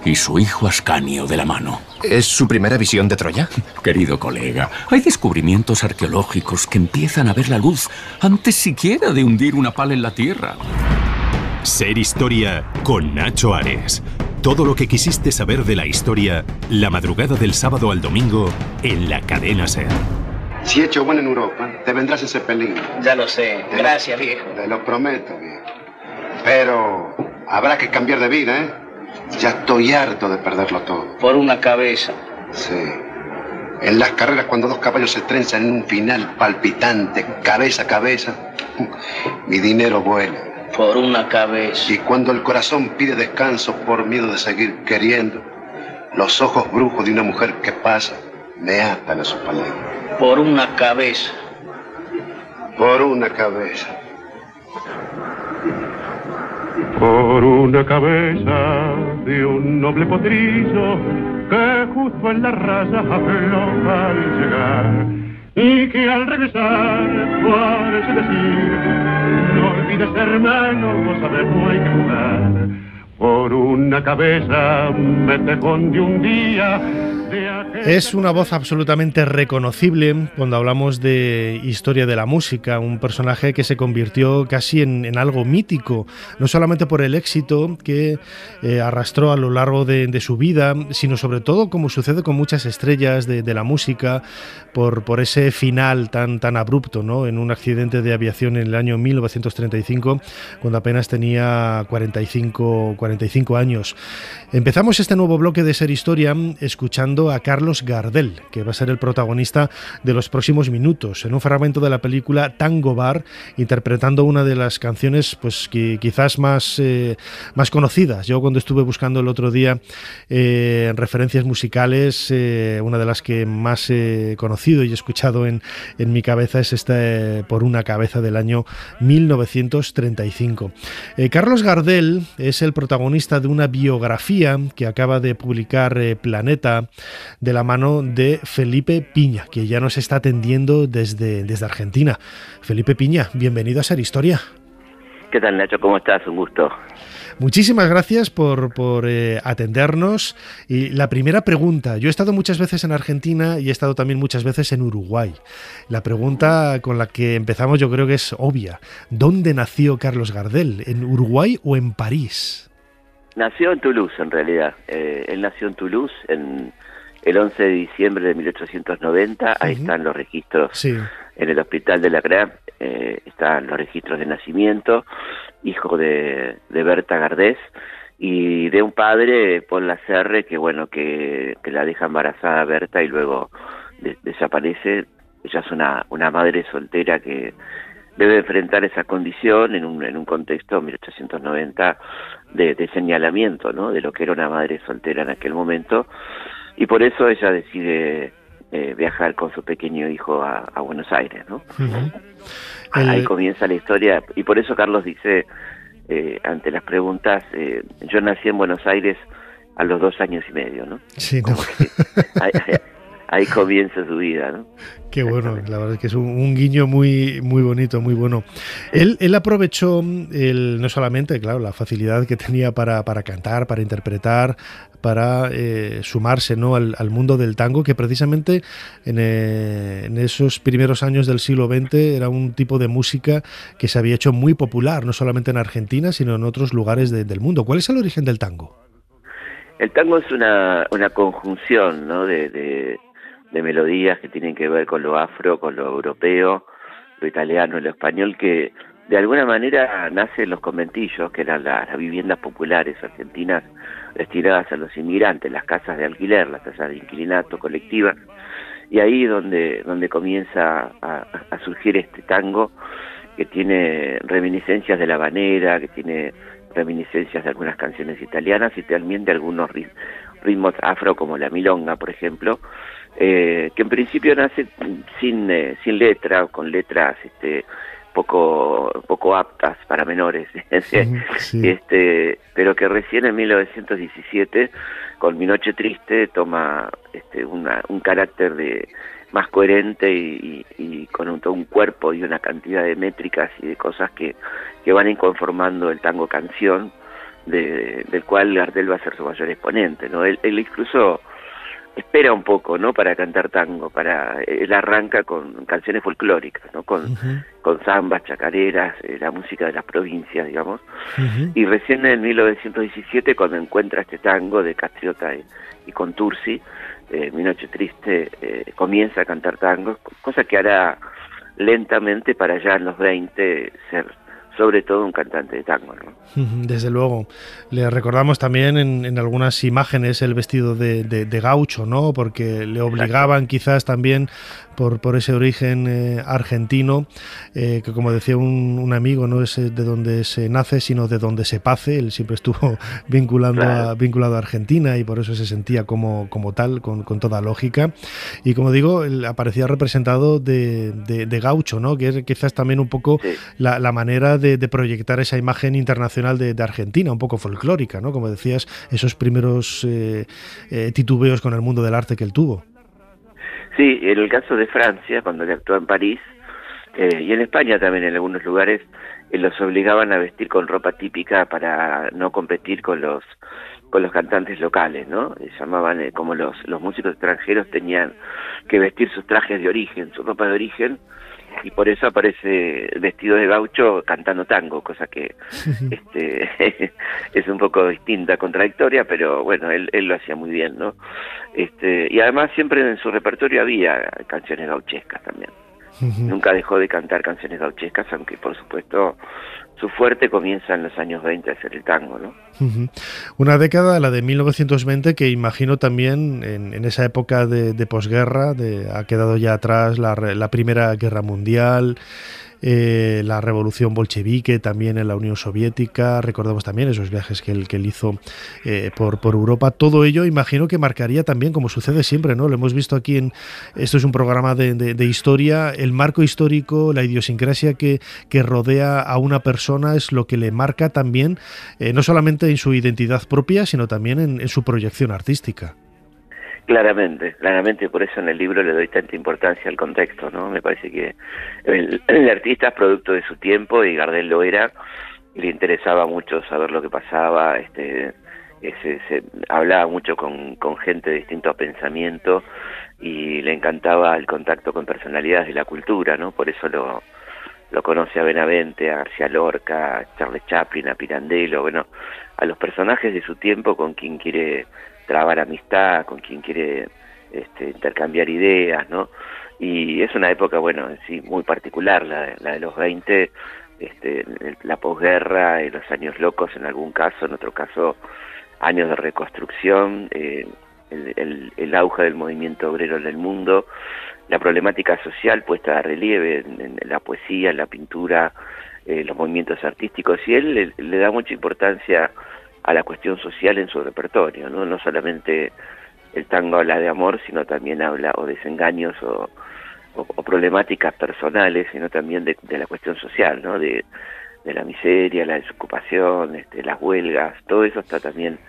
y su hijo Ascanio de la mano. ¿Es su primera visión de Troya? Querido colega, hay descubrimientos arqueológicos que empiezan a ver la luz antes siquiera de hundir una pala en la tierra. Ser Historia con Nacho Ares. Todo lo que quisiste saber de la historia, la madrugada del sábado al domingo, en la cadena SER. Si he hecho bueno en Europa, te vendrás en Zeppelin. Ya lo sé. Gracias, viejo. Te lo prometo, viejo. Pero habrá que cambiar de vida, ¿eh? Ya estoy harto de perderlo todo. Por una cabeza. Sí. En las carreras, cuando dos caballos se trenzan en un final palpitante, cabeza a cabeza, mi dinero vuela. Por una cabeza. Y cuando el corazón pide descanso por miedo de seguir queriendo, los ojos brujos de una mujer que pasa me atan a sus palabras. Por una cabeza. Por una cabeza. Por una cabeza de un noble potrillo que justo en la raya afloja al llegar y que al regresar parece decir: no olvides, hermano, vos sabemos hay que jugar. Por una cabeza me tejón de un día Es una voz absolutamente reconocible cuando hablamos de historia de la música, un personaje que se convirtió casi en algo mítico, no solamente por el éxito que arrastró a lo largo de su vida, sino sobre todo, como sucede con muchas estrellas de la música, por ese final tan abrupto, ¿no? En un accidente de aviación en el año 1935, cuando apenas tenía 45 años. Empezamos este nuevo bloque de Ser Historia escuchando a Carlos Gardel, que va a ser el protagonista de los próximos minutos, en un fragmento de la película Tango Bar, interpretando una de las canciones pues que quizás más conocidas. Yo cuando estuve buscando el otro día referencias musicales, una de las que más he conocido y he escuchado en mi cabeza es esta Por una cabeza del año 1935. Carlos Gardel es el protagonista de una biografía que acaba de publicar Planeta, de la mano de Felipe Piña, que ya nos está atendiendo desde Argentina. Felipe Piña, bienvenido a Ser Historia. ¿Qué tal, Nacho? ¿Cómo estás? Un gusto. Muchísimas gracias por atendernos. Y la primera pregunta, yo he estado muchas veces en Argentina y he estado también muchas veces en Uruguay. La pregunta con la que empezamos yo creo que es obvia. ¿Dónde nació Carlos Gardel? ¿En Uruguay o en París? Nació en Toulouse, en realidad. Él nació en Toulouse el 11 de diciembre de 1890. Ahí están los registros. Sí. En el hospital de la Gran están los registros de nacimiento. Hijo de Berta Gardés y de un padre, Paul Lacerre, que la deja embarazada a Berta y luego desaparece. Ella es una madre soltera que debe enfrentar esa condición en un contexto, 1890, de señalamiento, ¿no? De lo que era una madre soltera en aquel momento, y por eso ella decide viajar con su pequeño hijo a Buenos Aires, ¿no? Ahí comienza la historia, y por eso Carlos dice, ante las preguntas, yo nací en Buenos Aires a los 2 años y medio, ¿no? Sí, ¿no? Ahí comienza su vida, ¿no? Qué bueno, la verdad es que es un guiño muy bonito, muy bueno. Él aprovechó no solamente, claro, la facilidad que tenía para cantar, para interpretar, para sumarse, ¿no? al mundo del tango, que precisamente en esos primeros años del siglo XX era un tipo de música que se había hecho muy popular, no solamente en Argentina, sino en otros lugares del mundo. ¿Cuál es el origen del tango? El tango es una conjunción, ¿no? de melodías que tienen que ver con lo afro, con lo europeo, lo italiano, lo español, que de alguna manera nace en los conventillos, que eran las viviendas populares argentinas destinadas a los inmigrantes, las casas de alquiler, las casas de inquilinato colectivas, y ahí donde comienza a surgir este tango que tiene reminiscencias de la habanera, que tiene reminiscencias de algunas canciones italianas y también de algunos ritmos afro como la milonga, por ejemplo, que en principio nace sin letra, o con letras poco aptas para menores, sí. Pero que recién en 1917 con Mi Noche Triste toma un carácter más coherente y con un cuerpo y una cantidad de métricas y de cosas que van conformando el tango canción, del cual Gardel va a ser su mayor exponente, ¿no? Él incluso espera un poco, ¿no? Para cantar tango, él arranca con canciones folclóricas, ¿no? Con zambas, chacareras, la música de las provincias, digamos, y recién en 1917 cuando encuentra este tango de Castriota y Contursi, Mi Noche Triste, comienza a cantar tango, cosa que hará lentamente para ya en los 20 ser sobre todo un cantante de tango, ¿no? Desde luego. Le recordamos también en algunas imágenes el vestido de gaucho, ¿no? Porque le obligaban quizás también por ese origen argentino, que como decía un amigo, no es de donde se nace, sino de donde se pace. Él siempre estuvo vinculado a Argentina y por eso se sentía como tal, con toda lógica. Y como digo, él aparecía representado de gaucho, ¿no? Que es quizás también un poco la manera de proyectar esa imagen internacional de Argentina, un poco folclórica, ¿no? Como decías, esos primeros titubeos con el mundo del arte que él tuvo. Sí, en el caso de Francia, cuando él actuó en París, y en España también en algunos lugares, los obligaban a vestir con ropa típica para no competir con los los cantantes locales, ¿no? Llamaban, como los músicos extranjeros tenían que vestir sus trajes de origen, su ropa de origen, y por eso aparece vestido de gaucho cantando tango, cosa que es un poco distinta, contradictoria, pero bueno, él lo hacía muy bien, ¿no? Y además siempre en su repertorio había canciones gauchescas también. Nunca dejó de cantar canciones gauchescas, aunque por supuesto su fuerte comienza en los años 20 a ser el tango, ¿no? Una década, la de 1920, que imagino también en esa época de posguerra, ha quedado ya atrás la Primera Guerra Mundial, la revolución bolchevique también en la Unión Soviética. Recordemos también esos viajes que él hizo por Europa. Todo ello imagino que marcaría también, como sucede siempre, ¿no? Lo hemos visto aquí esto es un programa de historia, el marco histórico, la idiosincrasia que rodea a una persona es lo que le marca también, no solamente en su identidad propia, sino también en su proyección artística. Claramente, por eso en el libro le doy tanta importancia al contexto, ¿no? Me parece que el artista es producto de su tiempo, y Gardel lo era, y le interesaba mucho saber lo que pasaba, se hablaba mucho con gente de distinto pensamiento, y le encantaba el contacto con personalidades de la cultura, ¿no? Por eso lo conoce a Benavente, a García Lorca, a Charles Chaplin, a Pirandello, bueno, a los personajes de su tiempo con quien quiere trabar amistad, con quien quiere intercambiar ideas, ¿no? Y es una época, bueno, sí, muy particular, la de los 20, la posguerra, los años locos en algún caso, en otro caso años de reconstrucción, el auge del movimiento obrero en el mundo, la problemática social puesta de relieve en la poesía, en la pintura, los movimientos artísticos, y él le da mucha importancia a la cuestión social en su repertorio, ¿no? No solamente el tango habla de amor, sino también habla o desengaños o problemáticas personales, sino también de la cuestión social, ¿no? De la miseria, la desocupación, las huelgas, todo eso está también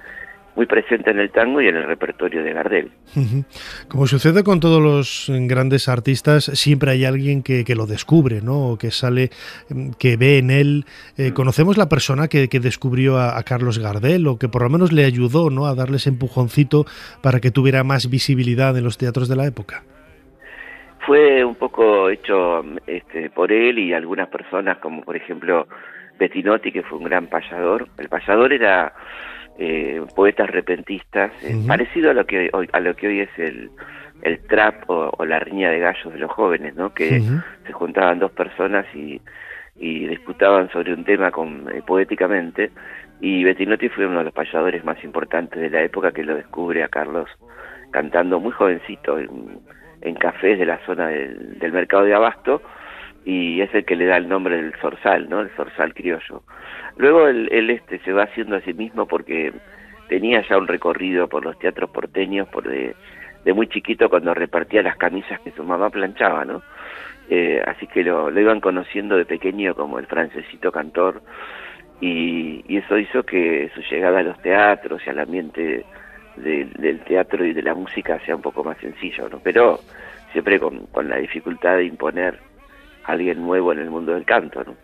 muy presente en el tango y en el repertorio de Gardel. Como sucede con todos los grandes artistas, siempre hay alguien que lo descubre, ¿no? O que sale, que ve en él. ¿Conocemos la persona que descubrió a Carlos Gardel, o que por lo menos le ayudó, ¿no?, a darle ese empujoncito para que tuviera más visibilidad en los teatros de la época? Fue un poco hecho por él y algunas personas, como por ejemplo Bettinotti, que fue un gran payador. El payador era poetas repentistas, parecido a lo que hoy es el trap o la riña de gallos de los jóvenes, ¿no? Que se juntaban dos personas y disputaban sobre un tema poéticamente, y Bettinotti fue uno de los payadores más importantes de la época, que lo descubre a Carlos cantando muy jovencito en cafés de la zona del mercado de Abasto, y es el que le da el nombre del zorzal, ¿no? El zorzal criollo. Luego él se va haciendo a sí mismo porque tenía ya un recorrido por los teatros porteños, de muy chiquito, cuando repartía las camisas que su mamá planchaba, ¿no? Así que lo iban conociendo de pequeño como el francesito cantor, y eso hizo que su llegada a los teatros y al ambiente del teatro y de la música sea un poco más sencillo, ¿no? Pero siempre con la dificultad de imponer alguien nuevo en el mundo del canto, ¿no?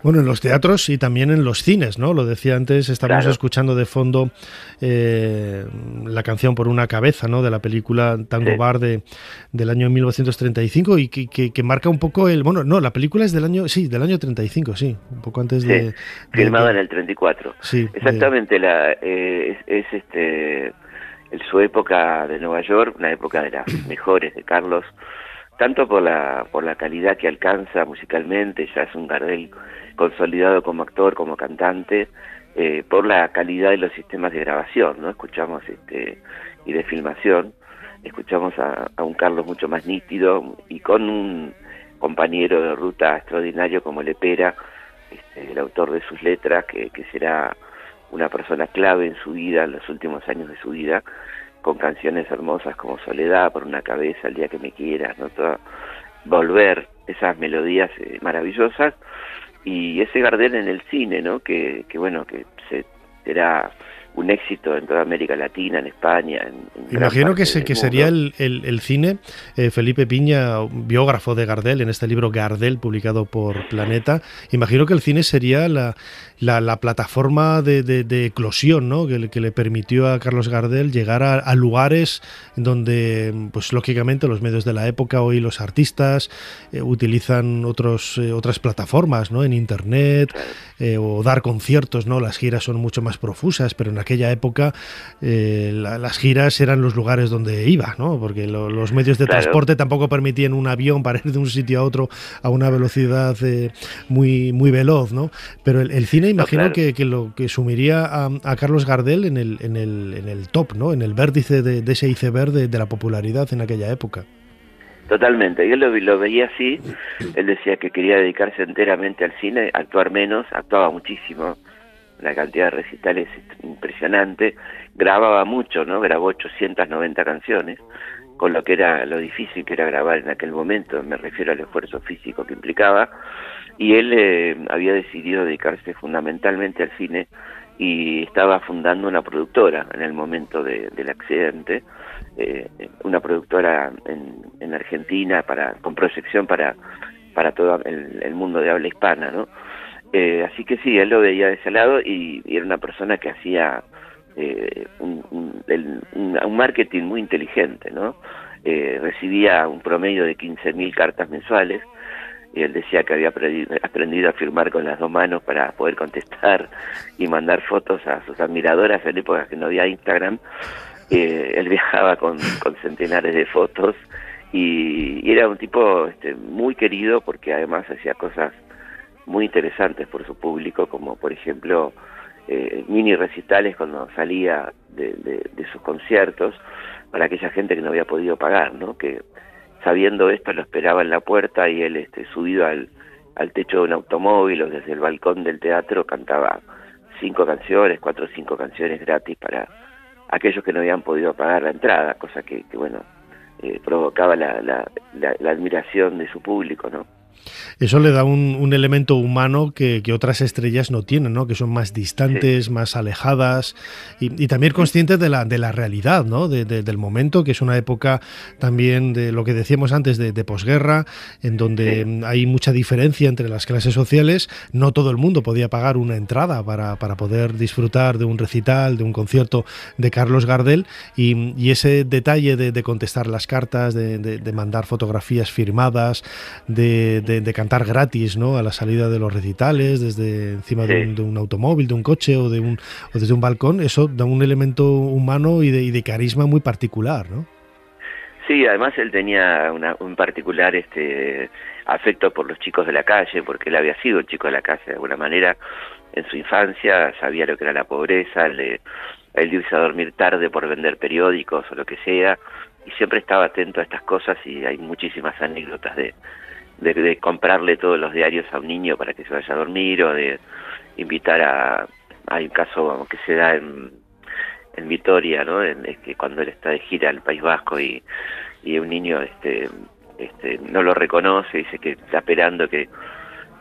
Bueno, en los teatros y también en los cines, ¿no? Lo decía antes, estábamos escuchando de fondo la canción Por una cabeza, ¿no?, de la película Tango Bar del año 1935, y que marca un poco la película es del año 35, sí, un poco antes de... Filmada en el 34. Sí. Exactamente, su época de Nueva York, una época de las mejores de Carlos, tanto por la calidad que alcanza musicalmente, ya es un Gardel consolidado como actor, como cantante, por la calidad de los sistemas de grabación, ¿no? Escuchamos y de filmación, escuchamos a un Carlos mucho más nítido, y con un compañero de ruta extraordinario como Lepera, el autor de sus letras, que será una persona clave en su vida, en los últimos años de su vida, con canciones hermosas como Soledad, Por una cabeza, El día que me quieras, ¿no? Volver, esas melodías maravillosas, y ese Gardel en el cine, ¿no? Que será un éxito en toda América Latina, en España. Imagino que sería el cine, Felipe Piña, biógrafo de Gardel, en este libro Gardel, publicado por Planeta, imagino que el cine sería la plataforma de eclosión, ¿no? que le permitió a Carlos Gardel llegar a lugares donde, pues lógicamente, los medios de la época, hoy los artistas utilizan otras plataformas, ¿no? En Internet, o dar conciertos, ¿no? Las giras son mucho más profusas, pero en aquella época las giras eran los lugares donde iba, ¿no? Porque los medios de transporte tampoco permitían un avión para ir de un sitio a otro a una velocidad muy, muy veloz, ¿no? Pero el cine, imagino que lo que sumiría a Carlos Gardel en el top, ¿no? En el vértice de ese iceberg de la popularidad en aquella época. Totalmente, yo lo veía así. Él decía que quería dedicarse enteramente al cine, actuar menos, actuaba muchísimo, una cantidad de recitales impresionante, grababa mucho, ¿no? Grabó 890 canciones, con lo que era lo difícil que era grabar en aquel momento, me refiero al esfuerzo físico que implicaba, y él había decidido dedicarse fundamentalmente al cine y estaba fundando una productora en el momento del accidente, una productora en Argentina con proyección para todo el mundo de habla hispana, ¿no? Así que sí, él lo veía de ese lado y era una persona que hacía un marketing muy inteligente, ¿no? Recibía un promedio de 15.000 cartas mensuales, y él decía que había aprendido a firmar con las dos manos para poder contestar y mandar fotos a sus admiradoras en épocas que no había Instagram. Él viajaba con centenares de fotos y era un tipo muy querido, porque además hacía cosas muy interesantes por su público, como por ejemplo mini recitales cuando salía de sus conciertos para aquella gente que no había podido pagar, ¿no? Que sabiendo esto lo esperaba en la puerta, y él subido al techo de un automóvil o desde el balcón del teatro cantaba 4 o 5 canciones gratis para aquellos que no habían podido pagar la entrada, cosa que bueno, provocaba la admiración de su público, ¿no? Eso le da un elemento humano que otras estrellas no tienen, ¿no? Que son más distantes, más alejadas y también conscientes de la realidad, ¿no? Del momento, que es una época también de lo que decíamos antes de posguerra, en donde hay mucha diferencia entre las clases sociales. No todo el mundo podía pagar una entrada para poder disfrutar de un recital, de un concierto de Carlos Gardel, y ese detalle de contestar las cartas, de mandar fotografías firmadas, de cantar gratis, ¿no? A la salida de los recitales, desde encima de un automóvil, de un coche o desde un balcón, eso da un elemento humano y de carisma muy particular, ¿no? Sí, además él tenía un particular afecto por los chicos de la calle, porque él había sido el chico de la calle de alguna manera en su infancia, sabía lo que era la pobreza, él irse a dormir tarde por vender periódicos o lo que sea, y siempre estaba atento a estas cosas, y hay muchísimas anécdotas de comprarle todos los diarios a un niño para que se vaya a dormir, o de invitar hay un caso que se da en Vitoria, ¿no? Que cuando él está de gira al País Vasco y un niño no lo reconoce, dice que está esperando, que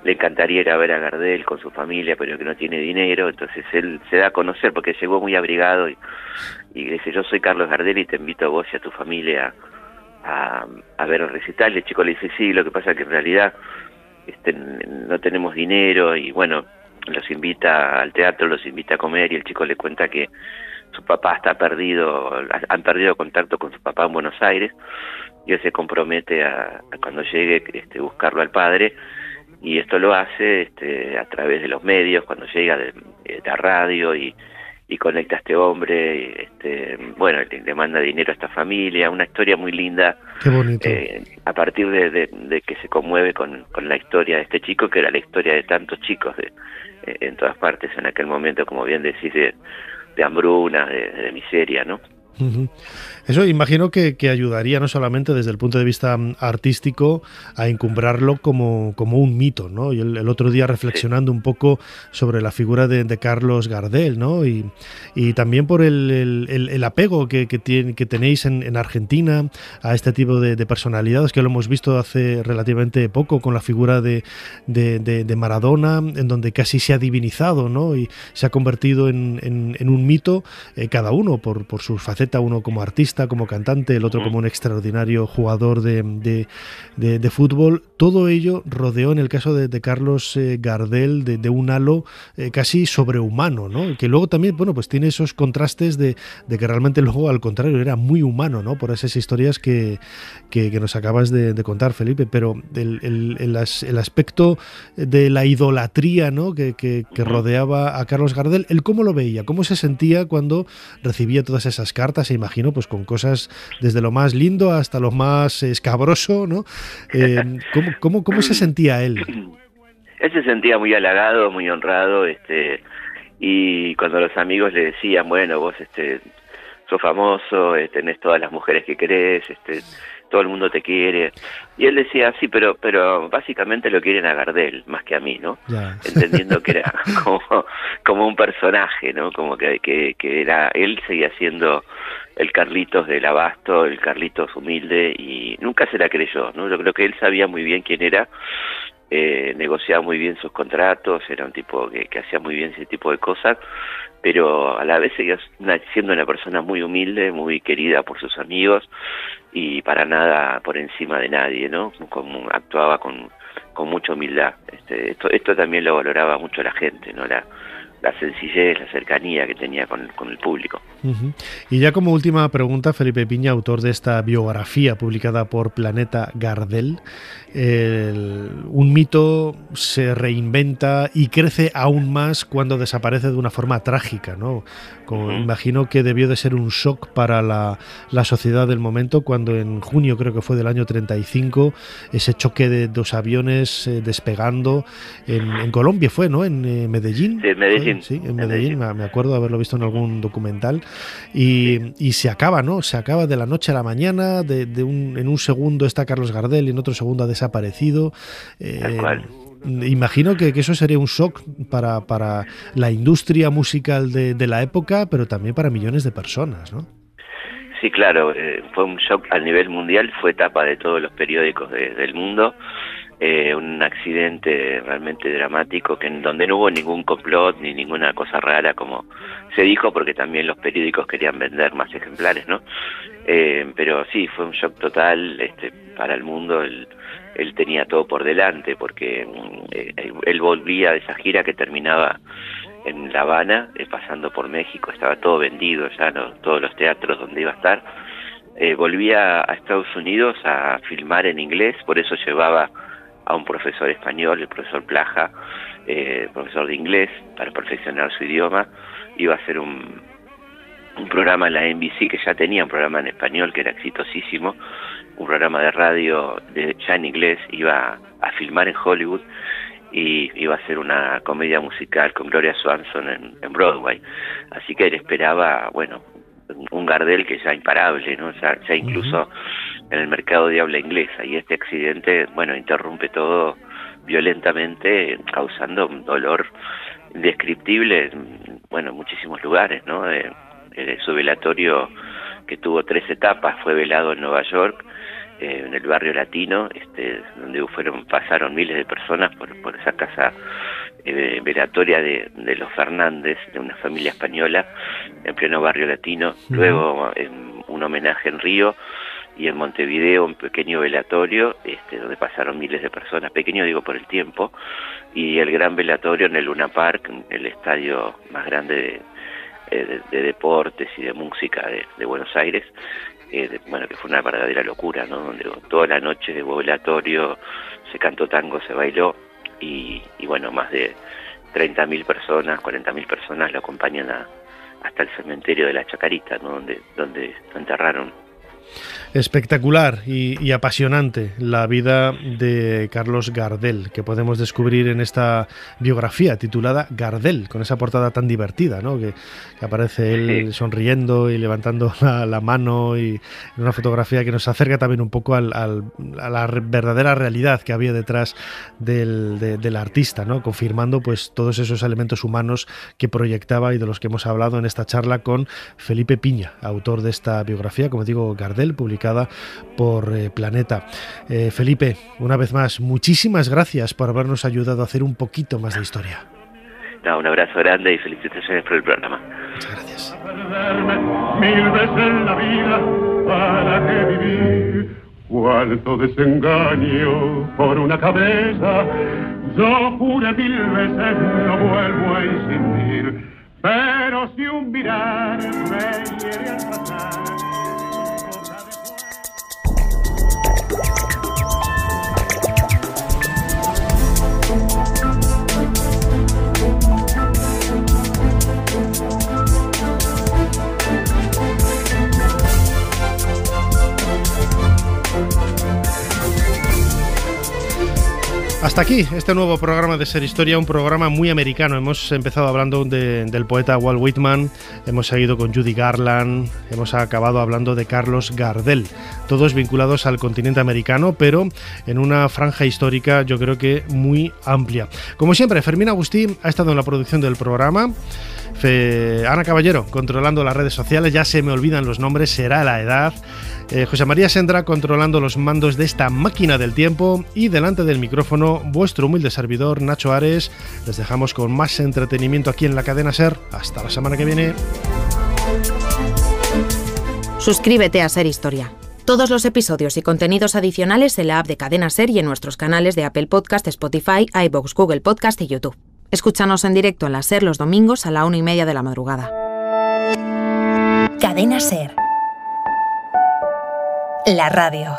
le encantaría ir a ver a Gardel con su familia, pero que no tiene dinero. Entonces él se da a conocer porque llegó muy abrigado y dice: yo soy Carlos Gardel y te invito a vos y a tu familia a ver el recital. Y el chico le dice: sí, lo que pasa es que en realidad no tenemos dinero, y bueno, los invita al teatro, los invita a comer, y el chico le cuenta que su papá han perdido contacto con su papá en Buenos Aires, y él se compromete a cuando llegue buscarlo al padre, y esto lo hace a través de los medios, cuando llega de la radio y conecta a este hombre, bueno, le manda dinero a esta familia, una historia muy linda. Qué bonito. A partir de que se conmueve con la historia de este chico, que era la historia de tantos chicos en todas partes en aquel momento, como bien decís, de hambruna, de miseria, ¿no? Eso imagino que ayudaría no solamente desde el punto de vista artístico a encumbrarlo como un mito, ¿no? Y el otro día reflexionando un poco sobre la figura de Carlos Gardel, ¿no? Y también por el apego que tenéis en Argentina a este tipo de personalidades, que lo hemos visto hace relativamente poco con la figura de Maradona, en donde casi se ha divinizado, ¿no? Y se ha convertido en un mito, cada uno por sus facetas, uno como artista, como cantante, el otro como un extraordinario jugador de fútbol. Todo ello rodeó, en el caso de Carlos Gardel, de un halo casi sobrehumano, ¿no? Que luego también, bueno, pues tiene esos contrastes de que realmente luego, al contrario, era muy humano, ¿no? Por esas historias que nos acabas de contar, Felipe, pero el aspecto de la idolatría, ¿no? que rodeaba a Carlos Gardel, ¿él cómo lo veía? ¿Cómo se sentía cuando recibía todas esas cartas? Se imagino, pues con cosas desde lo más lindo hasta lo más escabroso, ¿no? ¿Cómo se sentía él? Él se sentía muy halagado, muy honrado, y cuando los amigos le decían, bueno, vos sos famoso, tenés todas las mujeres que querés, todo el mundo te quiere, y él decía, sí, pero básicamente lo quieren a Gardel, más que a mí, ¿no? Ya. Entendiendo que era como un personaje, ¿no? Como que era, él seguía siendo el Carlitos del Abasto, el Carlitos humilde, y nunca se la creyó, ¿no? Yo creo que él sabía muy bien quién era, negociaba muy bien sus contratos, era un tipo que hacía muy bien ese tipo de cosas, pero a la vez seguía siendo una persona muy humilde, muy querida por sus amigos, y para nada por encima de nadie, ¿no? Como actuaba con mucha humildad. Esto también lo valoraba mucho la gente, ¿no? La sencillez, la cercanía que tenía con el público. Y ya como última pregunta, Felipe Piña, autor de esta biografía publicada por Planeta Gardel, un mito se reinventa y crece aún más cuando desaparece de una forma trágica, ¿no? Imagino que debió de ser un shock para la sociedad del momento cuando en junio, creo que fue del año 35, ese choque de dos aviones despegando en Colombia, fue, ¿no? En Medellín. Sí, en Medellín. Sí, en Medellín, me acuerdo de haberlo visto en algún documental. Y se acaba, ¿no? Se acaba de la noche a la mañana, en un segundo está Carlos Gardel y en otro segundo ha desaparecido. Tal cual. Imagino que eso sería un shock para la industria musical de la época, pero también para millones de personas, ¿no? Sí, claro, fue un shock a nivel mundial, fue tapa de todos los periódicos del mundo, un accidente realmente dramático en donde no hubo ningún complot ni ninguna cosa rara como se dijo, porque también los periódicos querían vender más ejemplares, ¿no? Pero sí, fue un shock total para el mundo. Él tenía todo por delante porque él volvía de esa gira que terminaba en La Habana, pasando por México, estaba todo vendido ya, ¿no? Todos los teatros donde iba a estar. Volvía a Estados Unidos a filmar en inglés, por eso llevaba a un profesor español, el profesor Plaja, profesor de inglés, para perfeccionar su idioma. Iba a hacer un programa en la NBC, que ya tenía un programa en español que era exitosísimo, un programa de radio ya en inglés, iba a filmar en Hollywood y iba a hacer una comedia musical con Gloria Swanson en Broadway. Así que él esperaba, bueno, un Gardel que ya imparable, ¿no? Ya incluso en el mercado de habla inglesa, y este accidente, bueno, interrumpe todo violentamente, causando un dolor indescriptible, bueno, en muchísimos lugares, ¿no? Su velatorio, que tuvo 3 etapas, fue velado en Nueva York, en el barrio latino, donde pasaron miles de personas por esa casa velatoria de los Fernández, de una familia española, en pleno barrio latino. Luego un homenaje en Río, y en Montevideo un pequeño velatorio, donde pasaron miles de personas, pequeño digo por el tiempo, y el gran velatorio en el Luna Park, el estadio más grande de deportes y de música de Buenos Aires, bueno, que fue una verdadera locura, ¿no? Donde toda la noche de velatorio se cantó tango, se bailó, y bueno, más de 30.000 personas, 40.000 personas lo acompañan hasta el cementerio de la Chacarita, ¿no? Donde lo enterraron. Espectacular y apasionante la vida de Carlos Gardel, que podemos descubrir en esta biografía titulada Gardel, con esa portada tan divertida, ¿no? Que aparece él sonriendo y levantando la mano, y en una fotografía que nos acerca también un poco a la verdadera realidad que había detrás del artista, ¿no? Confirmando pues todos esos elementos humanos que proyectaba y de los que hemos hablado en esta charla con Felipe Piña, autor de esta biografía, como digo, Gardel, publicada por Planeta. Felipe, una vez más, muchísimas gracias por habernos ayudado a hacer un poquito más de historia. No, un abrazo grande y felicitaciones por el programa. Muchas gracias. Mil veces la vida, ¿para qué vivir? Cuánto desengaño por una cabeza. Yo juré 1000 veces no vuelvo a insistir, pero si un mirar me hiere al pasar. Hasta aquí este nuevo programa de Ser Historia, un programa muy americano. Hemos empezado hablando del poeta Walt Whitman, hemos seguido con Judy Garland, hemos acabado hablando de Carlos Gardel, todos vinculados al continente americano, pero en una franja histórica yo creo que muy amplia. Como siempre, Fermín Agustín ha estado en la producción del programa, Ana Caballero controlando las redes sociales, ya se me olvidan los nombres, será la edad, José María Sendra controlando los mandos de esta máquina del tiempo, y delante del micrófono vuestro humilde servidor Nacho Ares. Les dejamos con más entretenimiento aquí en la cadena SER. Hasta la semana que viene. Suscríbete a Ser Historia. Todos los episodios y contenidos adicionales en la app de Cadena SER y en nuestros canales de Apple Podcast, Spotify, iVoox, Google Podcast y YouTube. Escúchanos en directo en la SER los domingos a la 1:30 de la madrugada. Cadena SER. La radio.